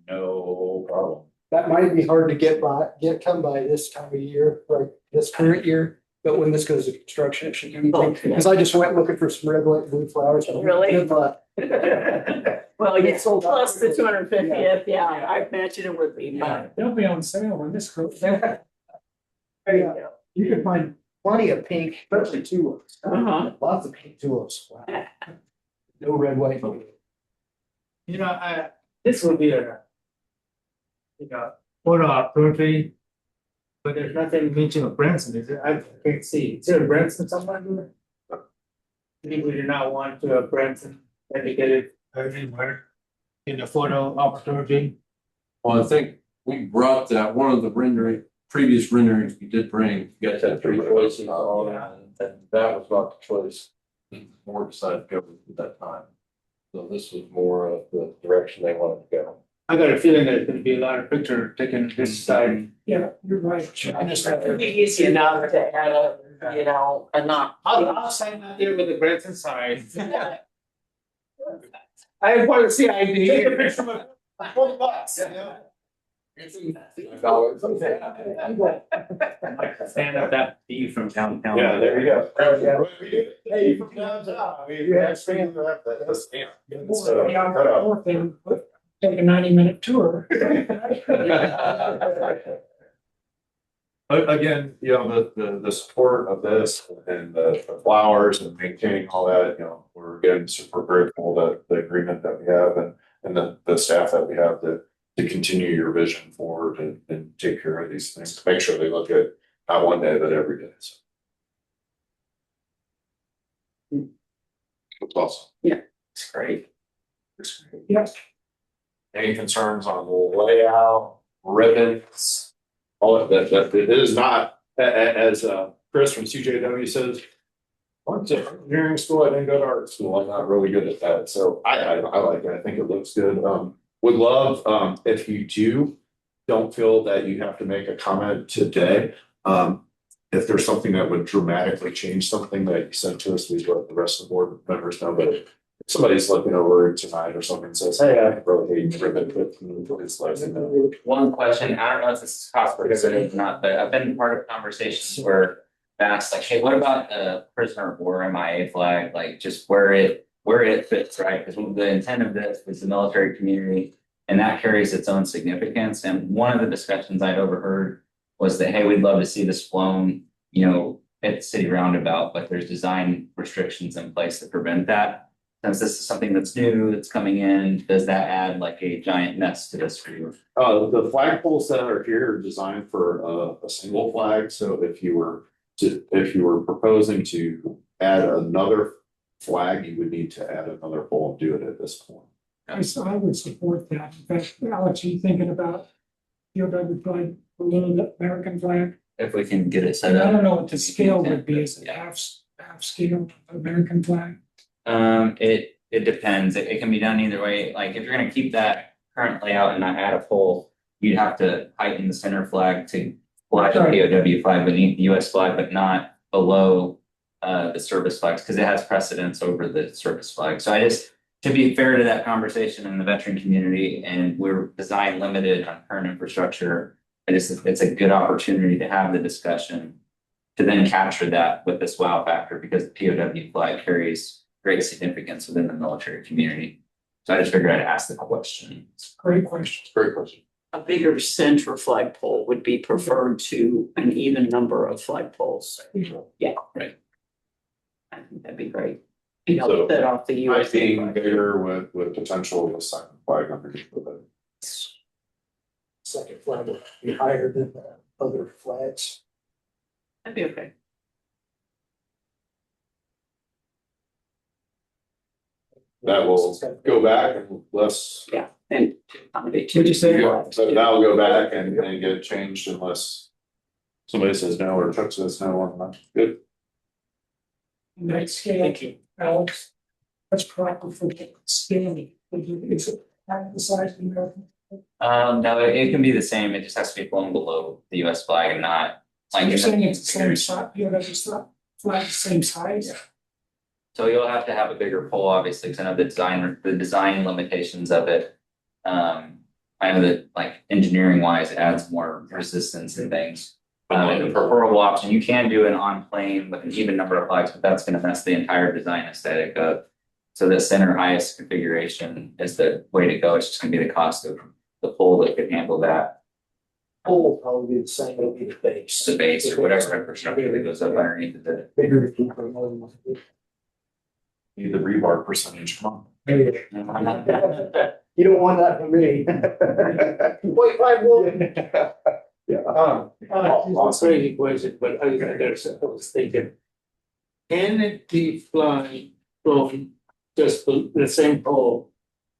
A: No problem.
H: That might be hard to come by this time of year, like this current year. But when this goes to construction, it should be, because I just went looking for some red, white, and blue flowers.
L: Really?
H: Good luck.
L: Well, yeah, plus the 250th. Yeah, I imagine it would be. But
G: They'll be on sale when this goes.
L: there you go.
H: You can find plenty of pink, especially tulips. Lots of pink tulips. Wow. No red, white, and blue.
C: You know, this would be photo opportunity, but there's nothing mentioned of Branson, is there? I can't see. Is there a Branson somewhere here? I think we do not want to have Branson indicated anywhere in the photo opportunity.
M: Well, I think we brought that, one of the previous renderings we did bring, you guys had 3 choices on it, and that was not the choice. The board decided to go with at that time. So this was more of the direction they wanted to go.
C: I got a feeling there's gonna be a lot of picture taken this side.
G: Yeah, you're right.
L: It'd be easy enough to add a not.
C: I'll sign out there with the Branson side. I want to see ID. Take a picture of $40. Stand up that view from downtown.
A: Yeah, there you go.
H: Hey, you from downtown.
A: We have screen for that. So,
G: Yeah,
A: cut out.
G: or thing, take a 90-minute tour.
A: Again, you know, the support of this and the flowers and maintaining all that, you know, we're again super grateful that the agreement that we have and the staff that we have to continue your vision forward and take care of these things, to make sure they look good, not one day, but every day. So. It's awesome.
L: Yeah, it's great.
A: It's great.
G: Yes.
A: Any concerns on layout, ribbons, all of that, it is not, as Chris from CJW says, I went to engineering school, I didn't go to art school, I'm not really good at that, so I like it, I think it looks good. Would love, if you don't feel that you have to make a comment today, if there's something that would dramatically change something that you sent to us, we'd let the rest of the board members know, but if somebody's looking over it tonight or something says, hey, I really hate ribbon, but it's like,
D: One question, I don't know if this is cost prohibitive or not, but I've been part of conversations where asked like, hey, what about the prisoner of war MIA flag? Like just where it fits, right? Because the intent of this is the military community, and that carries its own significance. And one of the discussions I'd overheard was that, hey, we'd love to see this flown, at the city roundabout, but there's design restrictions in place to prevent that. Since this is something that's new, that's coming in, does that add like a giant mess to this for you?
A: The flagpoles that are here are designed for a single flag, so if you were proposing to add another flag, you would need to add another pole and do it at this point.
G: I would support that. In fact, Alex, are you thinking about POW flag below the American flag?
D: If we can get it set
G: And I
D: up.
G: don't know what the scale would be. Is it
D: Yeah.
G: half scale of American flag?
D: It depends. It can be done either way. Like if you're gonna keep that current layout and not add a pole, you'd have to heighten the center flag to fly the POW flag beneath the US flag, but not below the service flags, because it has precedence over the service flag. So to be fair to that conversation in the veteran community, and we're design limited on current infrastructure, it's a good opportunity to have the discussion to then capture that with this wow factor, because the POW flag carries great significance within the military community. So I just figured I'd ask the question.
G: Great question.
A: Great question.
L: A bigger center flagpole would be preferred to an even number of flagpoles. Yeah.
D: Right.
L: I think that'd be great.
A: So,
L: Help set off the
A: Might
L: USA
A: being
L: flag.
A: bigger with potential of a second flag underneath of it.
H: Second flag will be higher than the other flags.
L: That'd be okay.
A: That will go back unless,
L: Yeah, and to accommodate.
G: What'd you say?
A: so that'll go back and get changed unless somebody says no or Chuck says no on that. Good.
G: Next scale, Alex, that's proper for scaling. Is it half the size of the American?
D: No, it can be the same. It just has to be flown below the US flag and not like.
G: You're saying it's the same size, flag the same size?
D: So you'll have to have a bigger pole, obviously, because I know the design limitations of it. I know that like engineering wise, it adds more resistance and things. And the preferable option, you can do it on plane with an even number of flags, but that's gonna mess the entire design aesthetic up. So the center highest configuration is the way to go. It's just gonna be the cost of the pole that could handle that,
H: Pole will probably be the same, it'll be the base.
D: the base or whatever infrastructure that goes up underneath of it.
H: Bigger if you put more than
A: Need the rebar percentage, come
H: You don't want that from me. 0.5 will.
I: It's a crazy question, but I was thinking. Can it be flying from just the same pole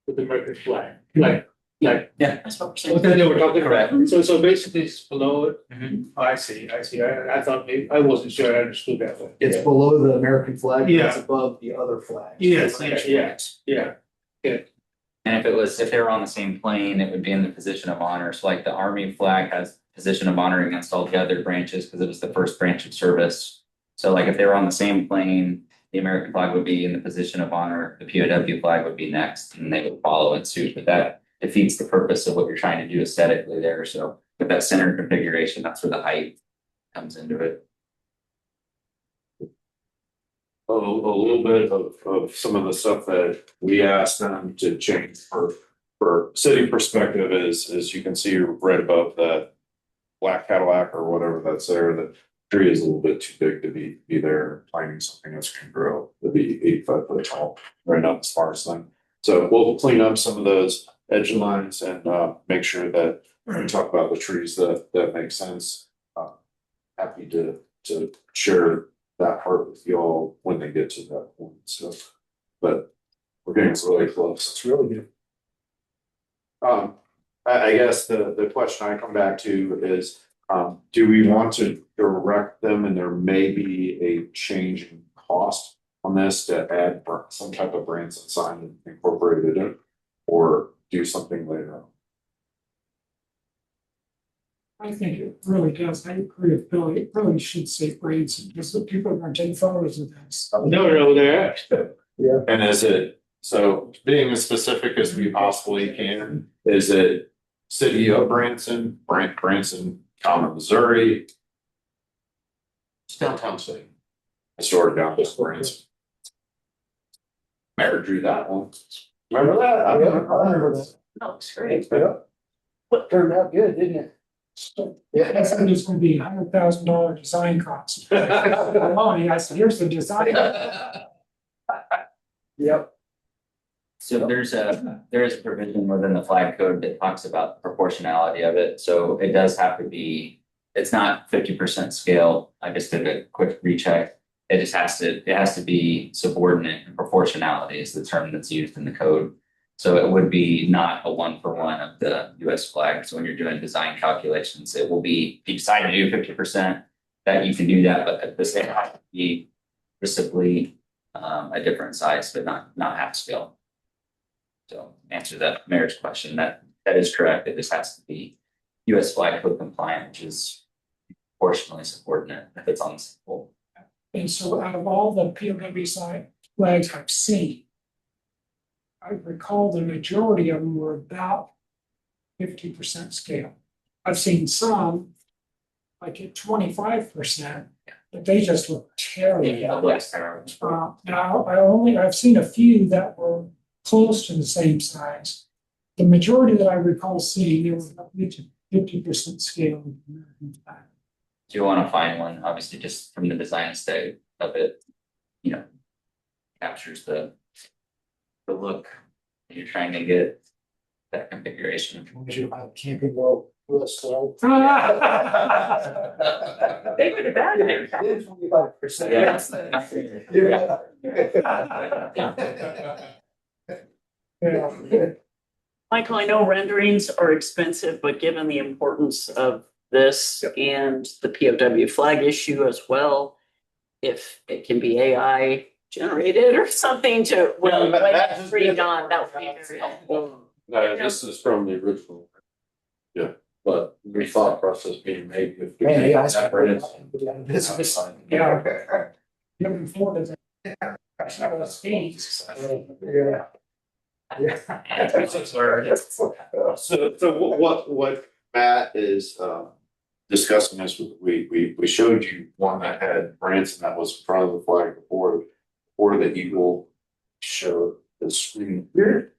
I: with the American flag? Like,
D: Yeah.
L: That's what we're saying.
I: what they were talking
D: Correct.
I: about, so basically it's below it.
D: Mhm.
I: I see, I thought maybe, I wasn't sure I understood that one.
H: It's below the American flag, but it's
I: Yeah.
H: above the other flags.
I: Yes,
H: The French
I: yeah.
H: flags.
D: And if they were on the same plane, it would be in the position of honor. So like the Army flag has position of honor against all the other branches because it was the first branch of service. So like if they were on the same plane, the American flag would be in the position of honor, the POW flag would be next, and they would follow in suit. But that defeats the purpose of what you're trying to do aesthetically there. So with that center configuration, that's where the height comes into it.
A: A little bit of some of the stuff that we asked them to change for city perspective is you can see right above that black Cadillac or whatever that's there, the tree is a little bit too big to be there, planting something that's gonna grow, to be 8 foot tall, right up as far as thing. So we'll clean up some of those edge lines and make sure that we talk about the trees that make sense. Happy to share that part with y'all when they get to that point, so. But we're getting really close.
H: It's really good.
A: I guess the question I come back to is, do we want to direct them and there may be a change in cost on this to add some type of Branson sign and incorporate it in, or do something later on?
G: I think it really does. I agree with Billy. It really should say Branson because the people are going to take photos of this.
I: No, there.
A: And is it, so being as specific as we possibly can, is it city of Branson, Branson, Common, Missouri?
M: downtown city.
A: Historic down this Branson. Mayor drew that one. Remember that? I remember that.
L: That looks great.
H: What turned out good, didn't it?
G: I said there's gonna be $100,000 design cost. I said, here's the design.
H: Yep.
D: So there is a provision within the flag code that talks about the proportionality of it, so it does have to be, it's not 50% scale. I just did a quick recheck. It has to be subordinate, and proportionality is the term that's used in the code. So it would be not a 1-for-1 of the US flag. So when you're doing design calculations, it will be, if you decide to do 50%, that you can do that, but this has to be reciprocally a different size, but not half scale. So answer that mayor's question, that is correct. It just has to be US flag code compliant, which is proportionally subordinate if it's on the same pole.
G: And so out of all the POW side flags I've seen, I recall the majority of them were about 50% scale. I've seen some like at 25%, but they just look terrible. And I've seen a few that were close to the same size. The majority that I recall seeing, they were about 50% scale.
D: Do you want to find one, obviously just from the design state of it, captures the look that you're trying to get, that configuration.
H: Camping World list, so.
L: They would have bad.
H: 25%.
D: Yes.
L: Michael, I know renderings are expensive, but given the importance of this and the POW flag issue as well, if it can be AI generated or something to, well, redone, that would be very helpful.
M: No, this is from the original. Yeah, but the thought process being made with.
H: Man, yeah, I
M: separated.
G: Yeah. Looking forward to that.
A: So what Matt is discussing is we showed you one that had Branson that was in front of the flag before the eagle showed the screen here.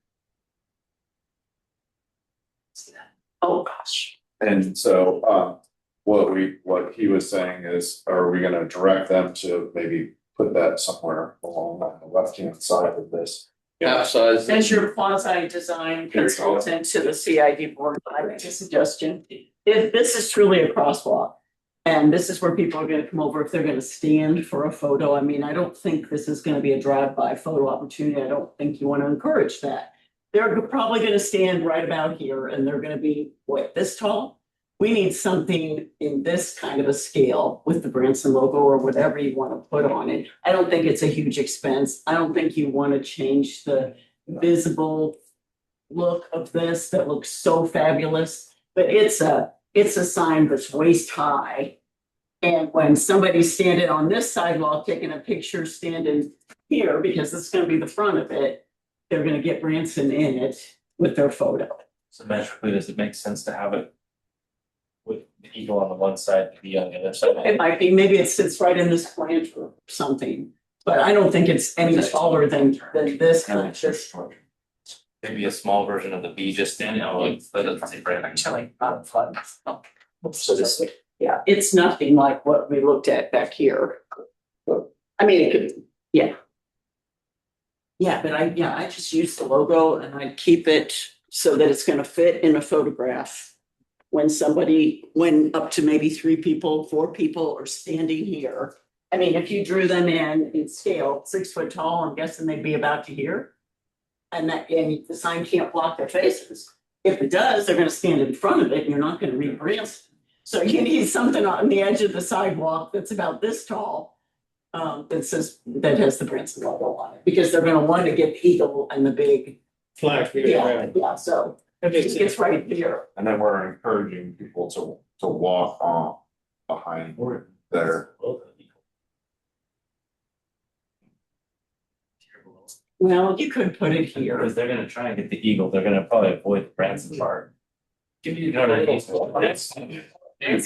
L: Oh, gosh.
A: And so what he was saying is, are we gonna direct them to maybe put that somewhere along on the left-hand side of this?
M: Capsize.
L: As your quasi design consultant to the CID board, I make a suggestion. If this is truly a crosswalk, and this is where people are gonna come over if they're gonna stand for a photo, I mean, I don't think this is gonna be a drive-by photo opportunity. I don't think you wanna encourage that. They're probably gonna stand right about here and they're gonna be, what, this tall? We need something in this kind of a scale with the Branson logo or whatever you want to put on it. I don't think it's a huge expense. I don't think you want to change the visible look of this that looks so fabulous, but it's a sign that's waist high. And when somebody's standing on this sidewalk, taking a picture standing here, because it's going to be the front of it, they're going to get Branson in it with their photo.
N: Symmetrically, does it make sense to have it with the eagle on the one side, the on the other side?
L: It might be, maybe it sits right in this plant or something, but I don't think it's any taller than this kind of.
N: Maybe a small version of the B just in, like, but it's a brand.
L: Actually, not fun. So this, yeah, it's nothing like what we looked at back here. I mean, it could, yeah. Yeah, but I just use the logo and I keep it so that it's gonna fit in a photograph. When up to maybe 3 people, 4 people are standing here. I mean, if you drew them in scale, 6 foot tall, I'm guessing they'd be about to here. And the sign can't block their faces. If it does, they're gonna stand in front of it and you're not gonna read Branson. So you need something on the edge of the sidewalk that's about this tall. That has the Branson logo on it, because they're gonna want to get the eagle and the big
C: Flag.
L: yeah, so it gets right here.
A: And then we're encouraging people to walk on behind there.
L: Well, you could put it here.
N: Because they're gonna try and get the eagle, they're gonna probably avoid the Branson part. You know what I mean? They're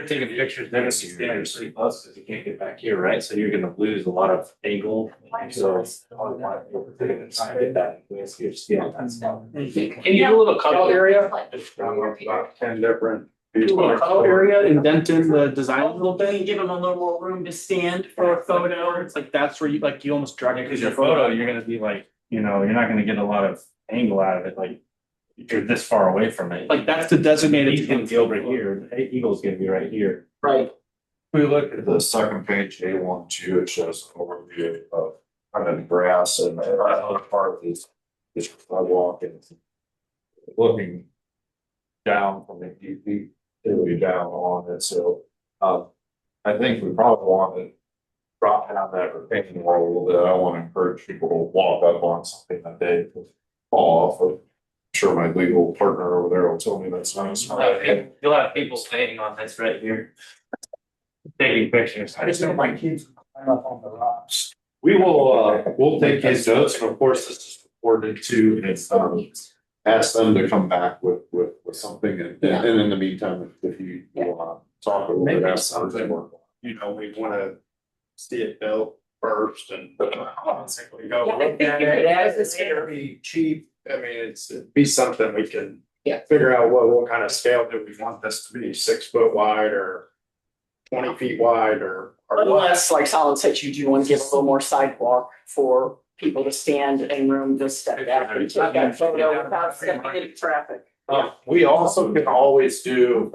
N: taking pictures, they're gonna be standing pretty close, because you can't get back here, right? So you're gonna lose a lot of angle, so. Taking the time to get that landscape scale.
H: Can you do a little cutout area?
A: About 10 different.
H: Do a little cutout area, indent in the design a little
L: Can you
H: bit?
L: give them a little more room to stand for a photo?
H: It's like that's where you like you almost drag it.
N: Because your photo, you're gonna be like, you're not gonna get a lot of angle out of it, like. You're this far away from it.
H: Like that's the designated.
N: He's gonna be over here, the eagle's gonna be right here.
H: Right.
A: If we look at the second page, A12, it shows an overview of kind of the grass and the other part is sidewalk and looking down from the DP, it'll be down on it, so, I think we probably want to drop down that retaining wall a little bit. I want to encourage people to walk up on something that they fall off of. I'm sure my legal partner over there will tell me that's not a smart idea.
N: You'll have people standing on this right here. Taking pictures.
H: I just know my kids climb up on the rocks.
A: We will, we'll take his notes, and of course, this is recorded too, and, ask them to come back with something, and in the meantime, if you wanna talk a little bit.
I: Maybe
A: after
I: something. You know, we wanna see it built first and basically go
L: Yeah, I
I: look
L: think
I: at
L: you could add
I: it.
L: this
I: It's gonna be cheap. I mean, it'd be something we can figure out what kind of scale do we want this to be, 6 foot wide or 20 feet wide or what?
L: Unless, like Solid said, you do want to give a little more sidewalk for people to stand and room to step back and take that photo without stepping into traffic.
A: We also can always do,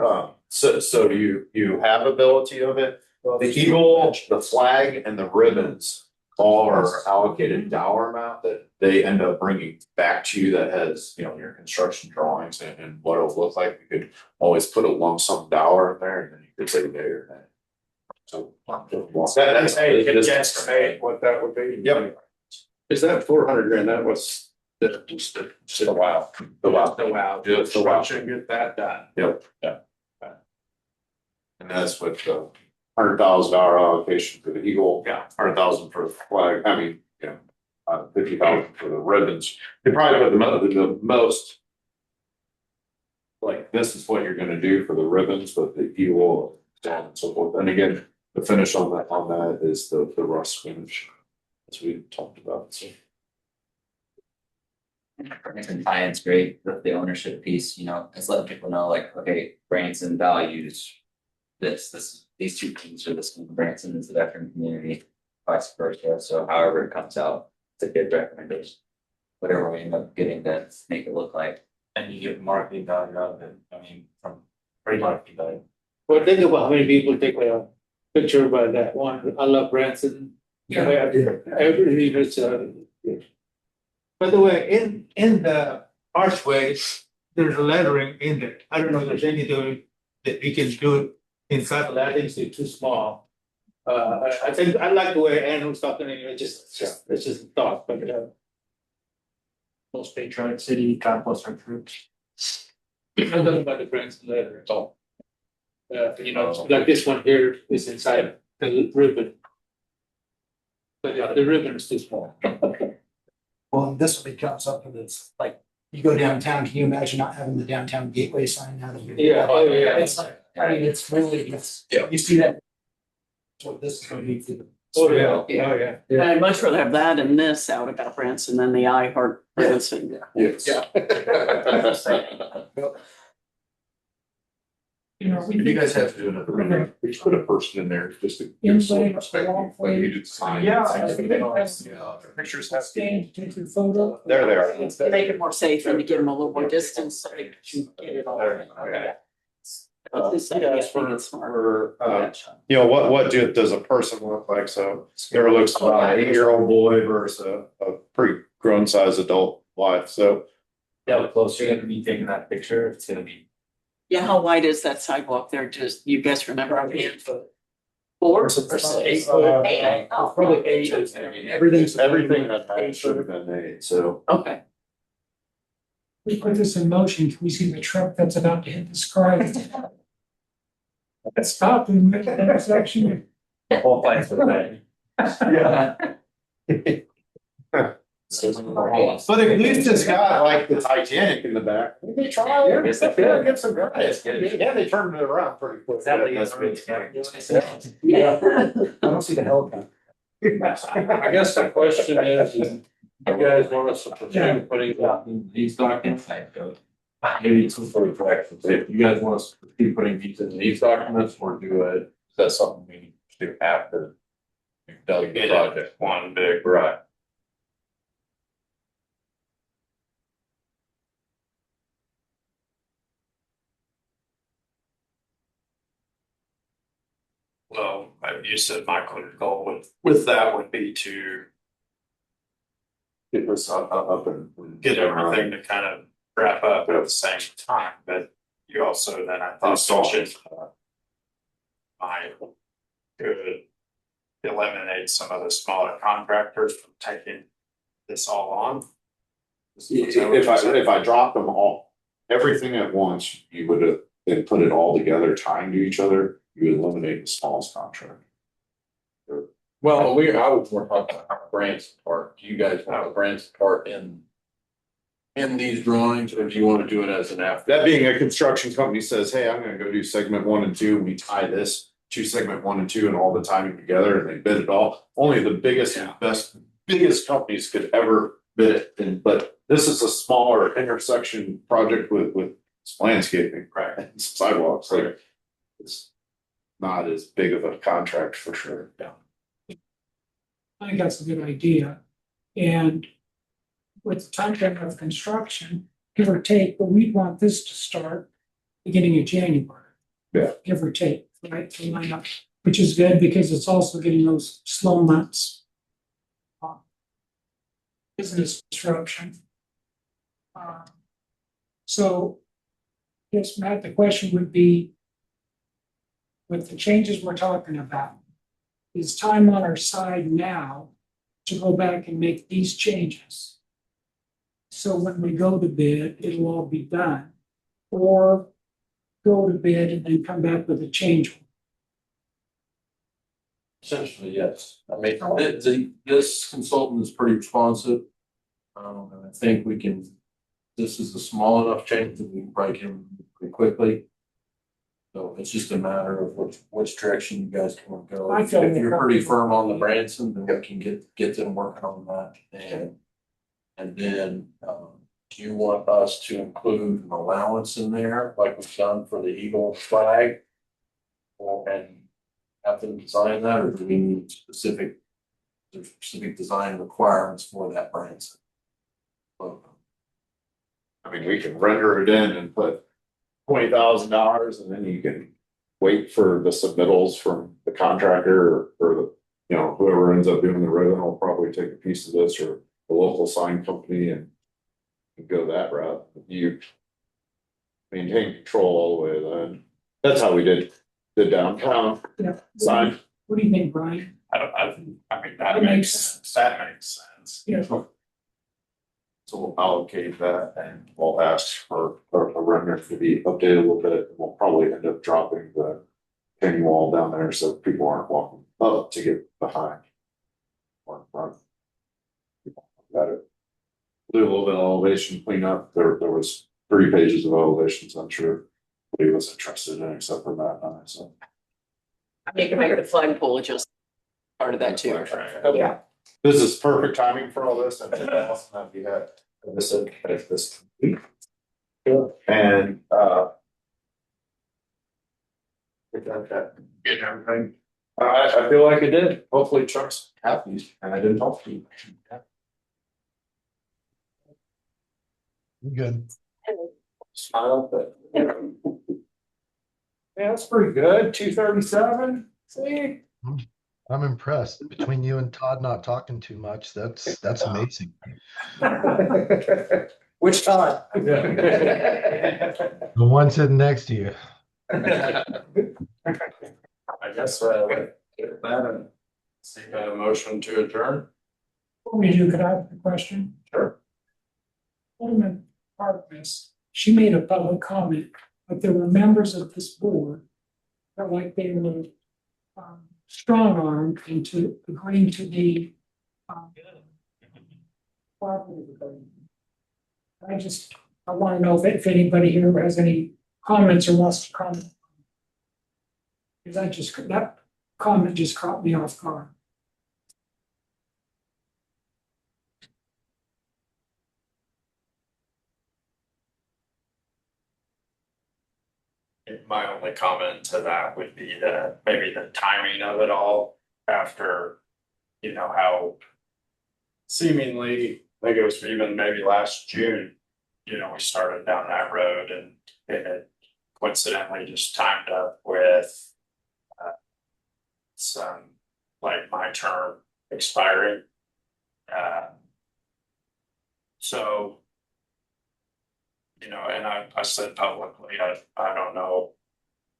A: so you have ability of it. The eagle, the flag and the ribbons all are allocated dollar amount that they end up bringing back to you that has, your construction drawings and what it'll look like. You could always put a lump sum dollar in there and then you could say there. And so.
I: That's a good guesstimate what that would be.
A: Yep.
I: Is that 400 grand? That was the wow.
A: The wow.
I: The wow.
A: Just the wow.
I: Construction, get that done.
A: Yep. Yeah. And that's what the $100,000 allocation for the eagle, 100,000 for the flag, I mean, 50,000 for the ribbons. They probably put the most. Like, this is what you're gonna do for the ribbons, but the eagle, so on and so forth, and again, the finish on that is the rust finish. As we talked about, so.
D: Branson tie-in's great with the ownership piece, it's letting people know like, okay, Branson values these two things are this, Branson is the veteran community, vice versa, so however it comes out, it's a good recommendation. Whatever we end up getting to make it look like.
N: And you get marketing value out of it, from free marketing value.
C: Well, think about how many people take a picture by that one, I love Branson. Every, it's by the way, in the archway, there's lettering in there. I don't know if there's anything that we can do inside, but I think it's too small. I think, I like the way Ann was talking, and it's just a thought, but,
N: Most patriotic city, God bless our troops.
C: I don't know about the Branson letter at all. Like this one here is inside the ribbon. But the ribbon is too small.
H: Well, this will become something that's like, you go downtown, can you imagine not having the downtown gateway sign out of here?
C: Yeah, oh, yeah.
H: It's like, I mean, it's really, you see that. That's what this is gonna be.
C: Oh, yeah, oh, yeah.
L: And I'd much rather have that and this out about Branson than the I Heart Branson.
A: Yes.
G: You know, we
A: You guys have to do another rendering, we just put a person in there just to. give some
G: Anybody
A: perspective,
G: along
A: like you did sign.
I: Pictures have to
G: stand, take your photo.
A: There they are.
L: To make it more safe and to give them a little more distance so they can get it all.
A: Okay.
L: At least I
A: Yes,
L: think it's smart.
A: What does a person look like? So there looks about an 8-year-old boy versus a pretty grown size adult wife, so.
N: Yeah, the closer you're gonna be taking that picture, it's gonna be.
L: Yeah, how wide is that sidewalk there? Just, you guys remember? 4 or 6? Eight. Oh,
H: Probably 8.
A: Everything that should have been made, so.
L: Okay.
G: We put this in motion, can we see the truck that's about to hit the sky? Stop in the intersection.
N: The whole place with that.
A: Yeah. But at least it's got like the Titanic in the back. They try it.
N: Yes, they
A: Yeah,
N: did.
A: get some guys. Yeah, they turned it around pretty quick.
H: Yeah. I don't see the helicopter.
M: I guess the question is, you guys want us to pursue putting out in these documents? Maybe two for corrections. If you guys want us to keep putting these in these documents or do it, is that something we need to do after? we delegate the project,
A: One big.
M: right?
A: Well, you said my goal with that would be to
M: Get this up and.
A: get everything to kind of wrap up at the same time, but you also then I thought mentioned I could eliminate some of the smaller contractors from taking this all on.
O: If I drop them all, everything at once, you would have, then put it all together, tying to each other, you would eliminate the smallest contract.
M: Well, I was more talking about Branson part. Do you guys have a Branson part in these drawings, or do you want to do it as an after?
O: That being a construction company says, hey, I'm gonna go do segment 1 and 2, we tie this to segment 1 and 2 and all the timing together, and they bid it all. Only the biggest and biggest companies could ever bid it, but this is a smaller intersection project with landscaping, right, and sidewalks, like it's not as big of a contract for sure. Yeah.
G: I think that's a good idea. And with the timeframe of construction, give or take, but we'd want this to start beginning of January.
O: Yeah.
G: Give or take, right, to line up, which is good because it's also getting those slow months. Business disruption. So, yes, Matt, the question would be, with the changes we're talking about, is time on our side now to go back and make these changes? So when we go to bid, it'll all be done, or go to bid and then come back with a change.
M: Essentially, yes. I mean, this consultant is pretty responsive. And I think we can, this is a small enough change that we can break him pretty quickly. So it's just a matter of which direction you guys can go.
G: I
M: If
G: feel
M: you're pretty firm on the Branson, then we can get them working on that. And then, do you want us to include an allowance in there, like we've done for the Eagle flag? And have them design that, or do we need specific design requirements for that Branson?
O: I mean, we can render it in and put $20,000, and then you can wait for the submittals from the contractor or the, you know, whoever ends up doing the ribbon will probably take a piece of this, or the local sign company, and go that route. You maintain control all the way then. That's how we did the downtown
G: Yeah.
O: sign.
G: What do you think, Brian?
A: I mean, that makes sense. That makes sense.
G: Yeah.
O: So we'll allocate that and we'll ask for a render to be updated a little bit. We'll probably end up dropping the hanging wall down there so people aren't walking up to get behind or in front. Got it. Do a little bit of elevation cleanup. There was 3 pages of elevations. I'm sure nobody was interested in except for Matt and I, so.
L: You can make the flagpole just part of that too. Yeah.
O: This is perfect timing for all this. I think it's awesome that you had this week. And get everything. I feel like I did. Hopefully Chuck's happy and I didn't talk to you.
J: Good.
A: Smile, but. Yeah, that's pretty good. 237. See?
J: I'm impressed. Between you and Todd not talking too much, that's amazing.
H: Which Todd?
J: The one sitting next to you.
A: I guess get that and see a motion to adjourn.
G: What we do, could I have a question?
A: Sure.
G: Alderman Harkness, she made a public comment, but there were members of this board that like they were strong armed into agreeing to the cooperative agreement. I want to know if anybody here has any comments or wants to comment. Because that comment just caught me off guard.
I: My only comment to that would be that maybe the timing of it all after, you know, how seemingly, I think it was even maybe last June, you know, we started down that road and it coincidentally just timed up with some, like my term expiring. So, you know, and I said publicly, I don't know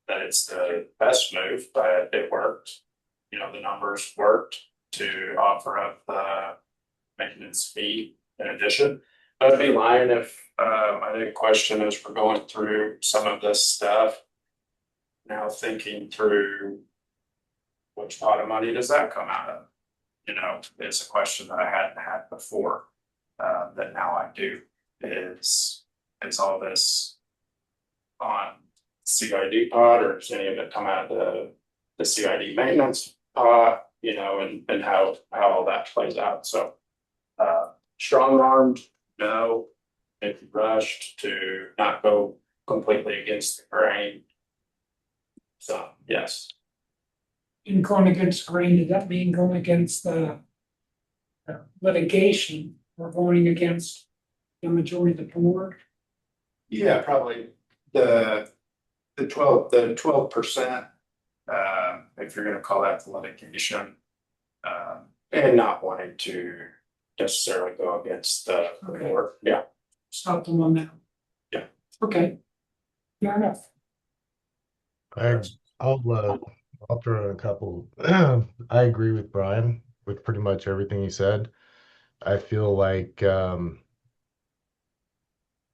I: that it's the best move, but it worked. You know, the numbers worked to offer up the maintenance fee in addition. But I'd be lying if I didn't question as we're going through some of this stuff. Now thinking through which pot of money does that come out of? You know, it's a question that I hadn't had before, that now I do. Is all this on CID pot, or does any of it come out of the CID maintenance pot, you know, and how all that plays out. So strong armed, no, maybe rushed to not go completely against the grain. So yes.
G: In going against grain, did that mean going against the litigation or going against the majority of the board?
I: Yeah, probably the 12%, if you're gonna call that the litigation, and not wanting to necessarily go against the board, yeah.
G: Stop them on that.
I: Yeah.
G: Okay. Fair enough.
J: I'll throw in a couple. I agree with Brian with pretty much everything he said. I feel like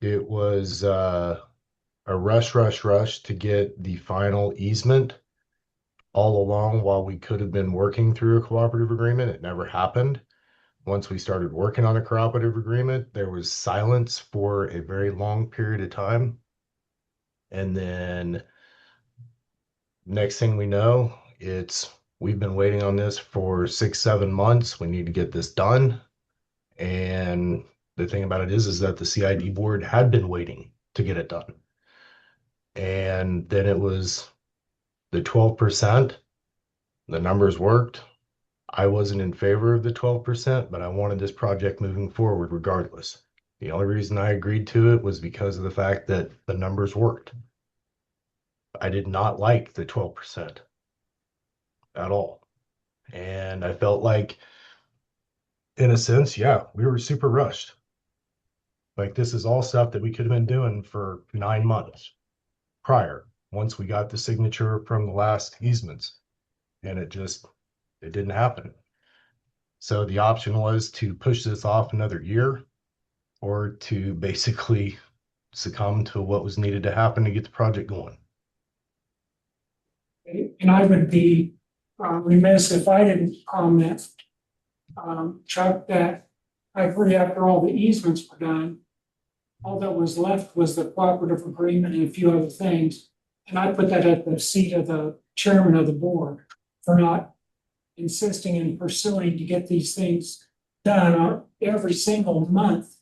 J: it was a rush to get the final easement all along while we could have been working through a cooperative agreement. It never happened. Once we started working on a cooperative agreement, there was silence for a very long period of time. And then next thing we know, we've been waiting on this for 6-7 months. We need to get this done. And the thing about it is that the CID board had been waiting to get it done. And then it was the 12%. The numbers worked. I wasn't in favor of the 12%, but I wanted this project moving forward regardless. The only reason I agreed to it was because of the fact that the numbers worked. I did not like the 12% at all. And I felt like, in a sense, yeah, we were super rushed. Like, this is all stuff that we could have been doing for 9 months prior, once we got the signature from the last easements. And it didn't happen. So the option was to push this off another year, or to basically succumb to what was needed to happen to get the project going.
G: And I would be remiss if I didn't comment, Chuck, that I agree after all the easements were done, all that was left was the cooperative agreement and a few other things. And I put that at the seat of the chairman of the board for not insisting and pursuing to get these things done every single month.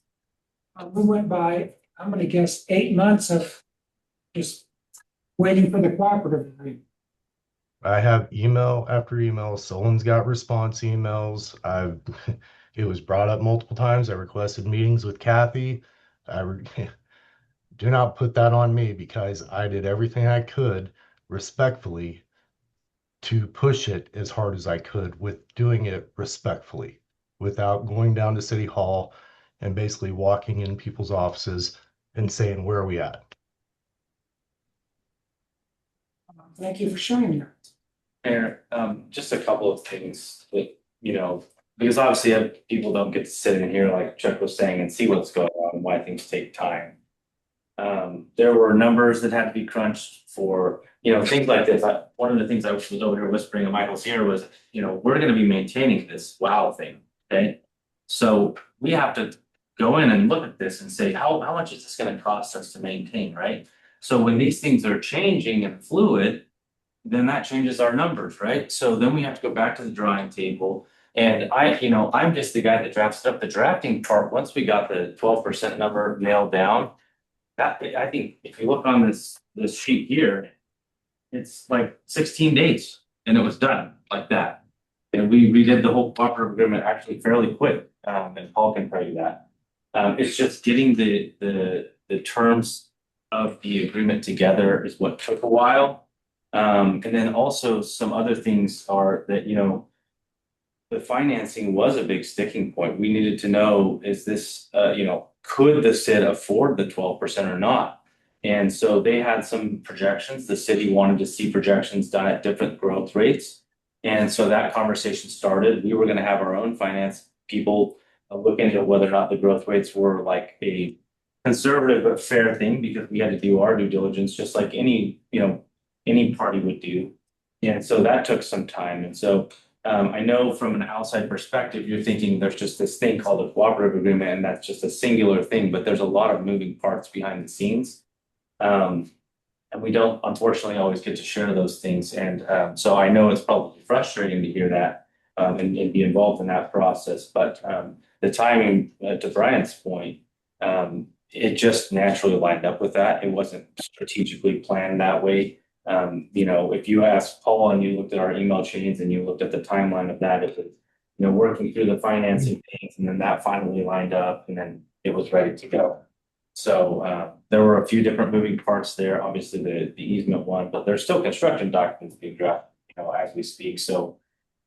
G: We went by, I'm gonna guess, 8 months of just waiting for the cooperative agreement.
J: I have email after email. Solon's got response emails. It was brought up multiple times. I requested meetings with Kathy. Do not put that on me, because I did everything I could respectfully to push it as hard as I could, with doing it respectfully, without going down to City Hall and basically walking in people's offices and saying, where are we at?
G: Thank you for sharing that.
N: Aaron, just a couple of things that, you know, because obviously people don't get to sit in here, like Chuck was saying, and see what's going on and why things take time. There were numbers that had to be crunched for, you know, things like this. One of the things I was over here whispering in Michael's ear was, you know, we're gonna be maintaining this WOW thing, okay? So we have to go in and look at this and say, how much is this gonna cost us to maintain, right? So when these things are changing and fluid, then that changes our numbers, right? So then we have to go back to the drawing table. And I'm just the guy that drafts up the drafting part. Once we got the 12% number nailed down, that, I think if you look on this sheet here, it's like 16 days and it was done like that. And we redid the whole cooperative agreement actually fairly quick, and Paul can tell you that. It's just getting the terms of the agreement together is what took a while. And then also some other things are that, the financing was a big sticking point. We needed to know, is this, could the CID afford the 12% or not? And so they had some projections. The city wanted to see projections done at different growth rates. And so that conversation started. We were going to have our own finance people look into whether or not the growth rates were like a conservative but fair thing, because we had to do our due diligence just like any party would do. And so that took some time. And so I know from an outside perspective, you're thinking there's just this thing called a cooperative agreement, and that's just a singular thing, but there's a lot of moving parts behind the scenes. And we don't unfortunately always get to share those things. And so I know it's probably frustrating to hear that and be involved in that process. But the timing, to Brian's point, it just naturally lined up with that. It wasn't strategically planned that way. If you asked Paul and you looked at our email chains and you looked at the timeline of that, it was, working through the financing things, and then that finally lined up and then it was ready to go. So there were a few different moving parts there, obviously the easement one, but there's still construction documents being drafted, as we speak. So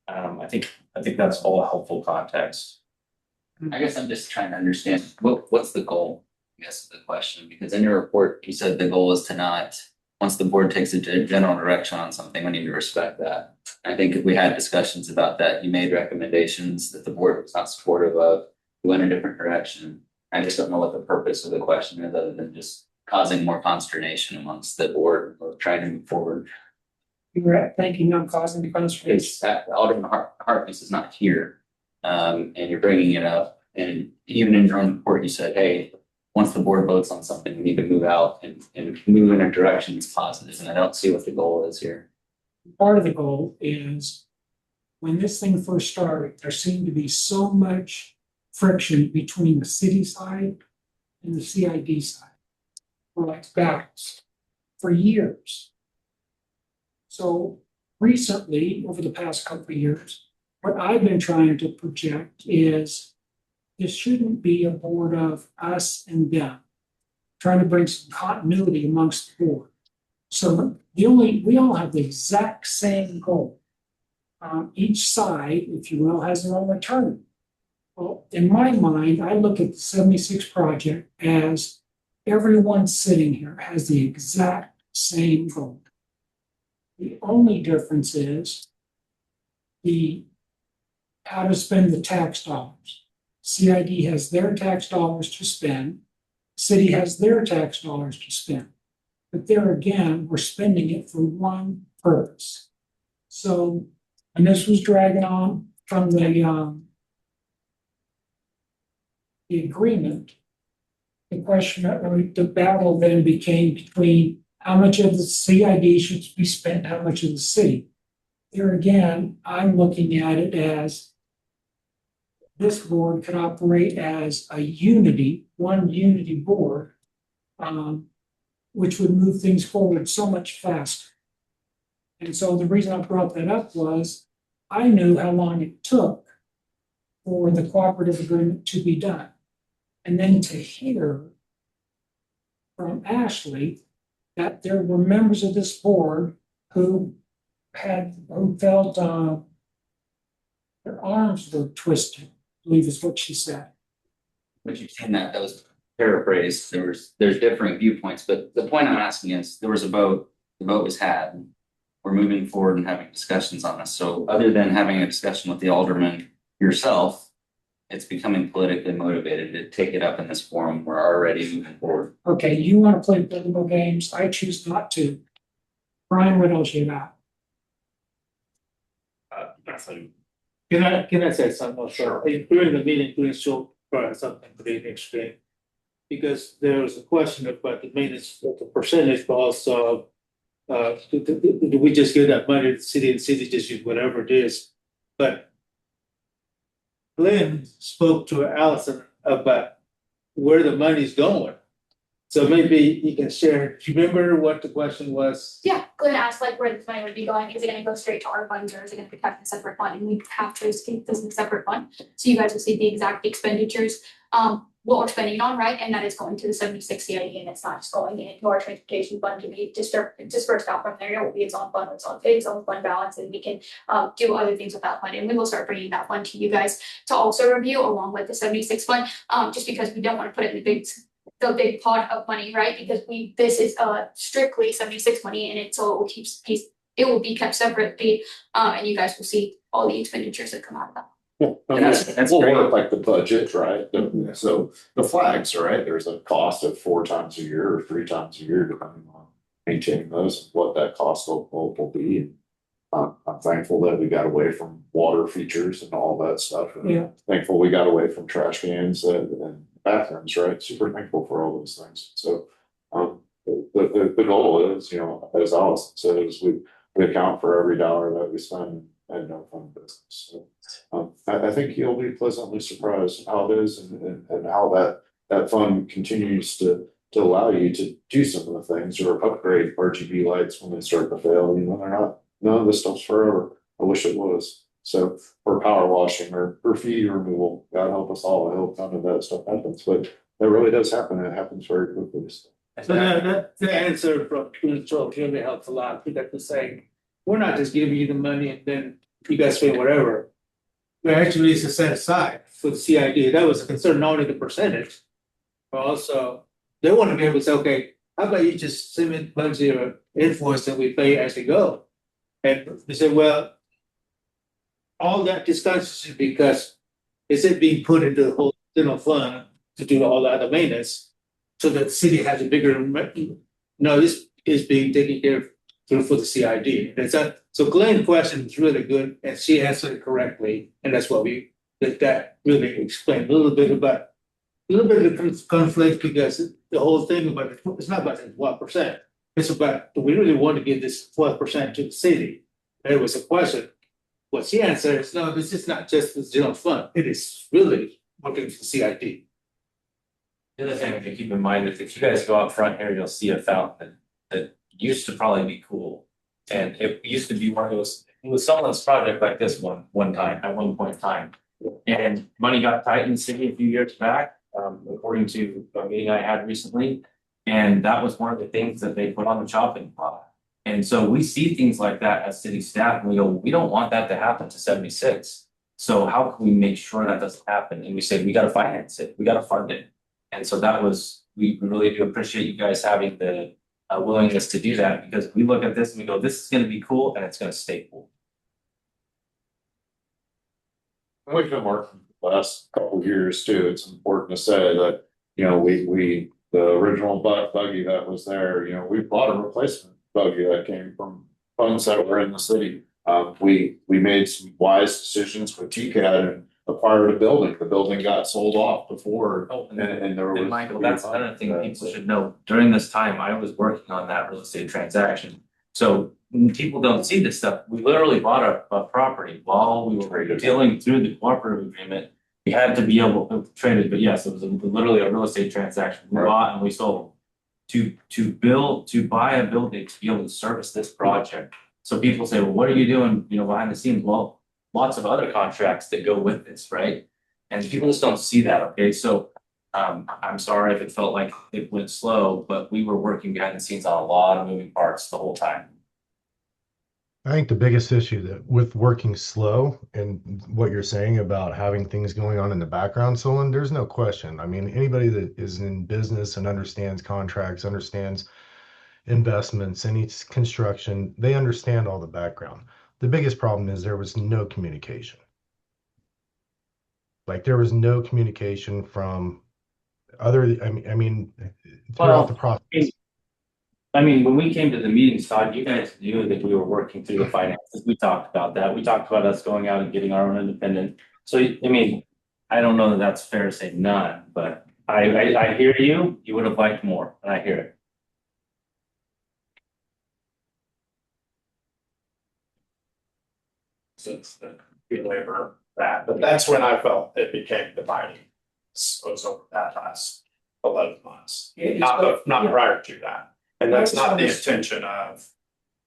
N: I think that's all helpful context.
D: I guess I'm just trying to understand, what's the goal, I guess, is the question, because in your report, you said the goal is to not, once the board takes a general direction on something, we need to respect that. I think if we had discussions about that, you made recommendations that the board was not supportive of, we went a different direction. I just don't know what the purpose of the question is, other than just causing more consternation amongst the board or trying to move forward.
G: You're thinking I'm causing the consternation.
D: It's that Alderman Harkness is not here, and you're bringing it up. And even in your own report, you said, hey, once the board votes on something, we need to move out and move in a direction that's positive. And I don't see what the goal is here.
G: Part of the goal is when this thing first started, there seemed to be so much friction between the city side and the CID side. For like battles for years. So recently, over the past couple of years, what I've been trying to project is this shouldn't be a board of us and them, trying to bring some continuity amongst the board. So we all have the exact same goal. Each side, if you will, has their own attorney. Well, in my mind, I look at the 76 project as everyone sitting here has the exact same goal. The only difference is how to spend the tax dollars. CID has their tax dollars to spend. City has their tax dollars to spend. But there again, we're spending it for one purpose. So, and this was dragging on from the agreement. The question, or the battle then became between how much of the CID should be spent, how much of the city. There again, I'm looking at it as this board could operate as one unity board, which would move things forward so much faster. And so the reason I brought that up was I knew how long it took for the cooperative agreement to be done. And then to hear from Ashley that there were members of this board who felt their arms were twisted, I believe is what she said.
D: But you've seen that was paraphrased. There's differing viewpoints, but the point I'm asking is there was a vote, the vote was had. We're moving forward and having discussions on this. So other than having a discussion with the alderman yourself, it's becoming politically motivated to take it up in this forum. We're already moving forward.
G: Okay, you want to play political games? I choose not to. Brian, what else you got?
N: Nothing.
C: Can I say something also? During the meeting, please show something for the explain. Because there was a question about the maintenance, the percentage, but also, do we just give that money to the city and city just use whatever it is? But Glenn spoke to Allison about where the money's going. So maybe you can share, do you remember what the question was?
E: Yeah, Glenn asked like where this money would be going. Is it gonna go straight to our funds or is it gonna be kept in a separate fund? And we have to keep this in a separate fund. So you guys will see the exact expenditures, what we're spending it on, right? And that is going to the 76 CID and it's not just going into our transportation fund to be dispersed out from there. It will be its own fund, its own fund balance, and we can do other things with that fund. And we will start bringing that fund to you guys to also review along with the 76 fund, just because we don't want to put it in the big pot of money, right? Because this is strictly 76 money and it will be kept separately, and you guys will see all the expenditures that come out of that.
O: And
D: that's
O: we'll
D: great.
O: work like the budget, right? So the flags, right, there's a cost of 4 times a year or 3 times a year, depending on maintaining those, and what that cost will be. And I'm thankful that we got away from water features and all that stuff. And
G: Yeah.
O: thankful we got away from trash cans and bathrooms, right? Super thankful for all those things. So the goal is, you know, as Allison says, we account for every dollar that we spend and no fund business. So I think you'll be pleasantly surprised how it is and how that fund continues to allow you to do some of the things or upgrade RGB lights when they start to fail. You know, they're not, none of this stuff's forever. I wish it was. So, or power washing or graffiti removal, God help us all. I hope none of that stuff happens, but that really does happen. It happens very quickly.
C: So that the answer from Charles really helps a lot. We got to say, we're not just giving you the money and then you guys pay whatever. We actually is to set aside for the CID. That was a concern, not only the percentage, but also they want to be able to say, okay, how about you just send me bunch of invoice that we pay as we go? And they said, well, all that discussion is because is it being put into the whole general fund to do all the other maintenance so that the city has a bigger, no, this is being taken care of for the CID. And so Glenn's question is really good and she answered it correctly. And that's what that really explained a little bit of the conflict, because the whole thing about it's not about 1%. It's about, do we really want to give this 12% to the city? And it was a question. What she answered is, no, this is not just the general fund. It is really working for CID.
N: The other thing to keep in mind is if you guys go out front here, you'll see a fountain that used to probably be cool. And it used to be one of those, it was someone's project like this one time, at one point in time. And money got tight in the city a few years back, according to a meeting I had recently. And that was one of the things that they put on the chopping block. And so we see things like that as city staff and we go, we don't want that to happen to 76. So how can we make sure that doesn't happen? And we said, we got to finance it. We got to fund it. And so that was, we really do appreciate you guys having the willingness to do that, because we look at this and we go, this is going to be cool and it's going to stay cool.
O: We've been working the last couple of years too. It's important to say that, you know, the original buggy that was there, you know, we bought a replacement buggy that came from funds that were in the city. We made some wise decisions with TCAD and acquired a building. The building got sold off before.
N: And Michael, that's another thing people should know. During this time, I was working on that real estate transaction. So when people don't see this stuff, we literally bought a property while we were dealing through the cooperative agreement. We had to be able to trade it, but yes, it was literally a real estate transaction. We bought and we sold to buy a building to be able to service this project. So people say, well, what are you doing, you know, behind the scenes? Well, lots of other contracts that go with this, right? And people just don't see that, okay? So I'm sorry if it felt like it went slow, but we were working behind the scenes on a lot of moving parts the whole time.
J: I think the biggest issue that with working slow and what you're saying about having things going on in the background, Solon, there's no question. I mean, anybody that is in business and understands contracts, understands investments, any construction, they understand all the background. The biggest problem is there was no communication. Like there was no communication from other, I mean, throughout the process.
N: I mean, when we came to the meetings, Todd, you guys knew that we were working through the finances. We talked about that. We talked about us going out and getting our own independent. So, I mean, I don't know that that's fair to say none, but I hear you. You would have liked more, and I hear it.
A: Since the labor that, but that's when I felt it became dividing. So it was over that last 11 months, not prior to that. And that's not the intention of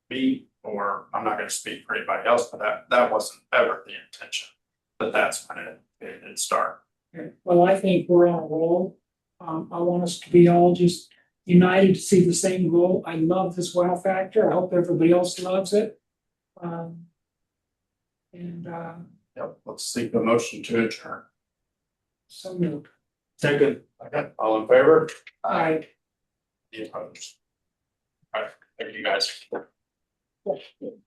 A: me, or I'm not gonna speak for anybody else, but that wasn't ever the intention. But that's when it started.
G: Well, I think we're on a roll. I want us to be all just united to see the same goal. I love this wow factor. I hope everybody else loves it.
A: Yep, let's seek the motion to adjourn.
G: So moved.
A: Second. Okay, all in favor?
G: Aye.
A: Any opposed? All right, thank you guys.
G: That was still.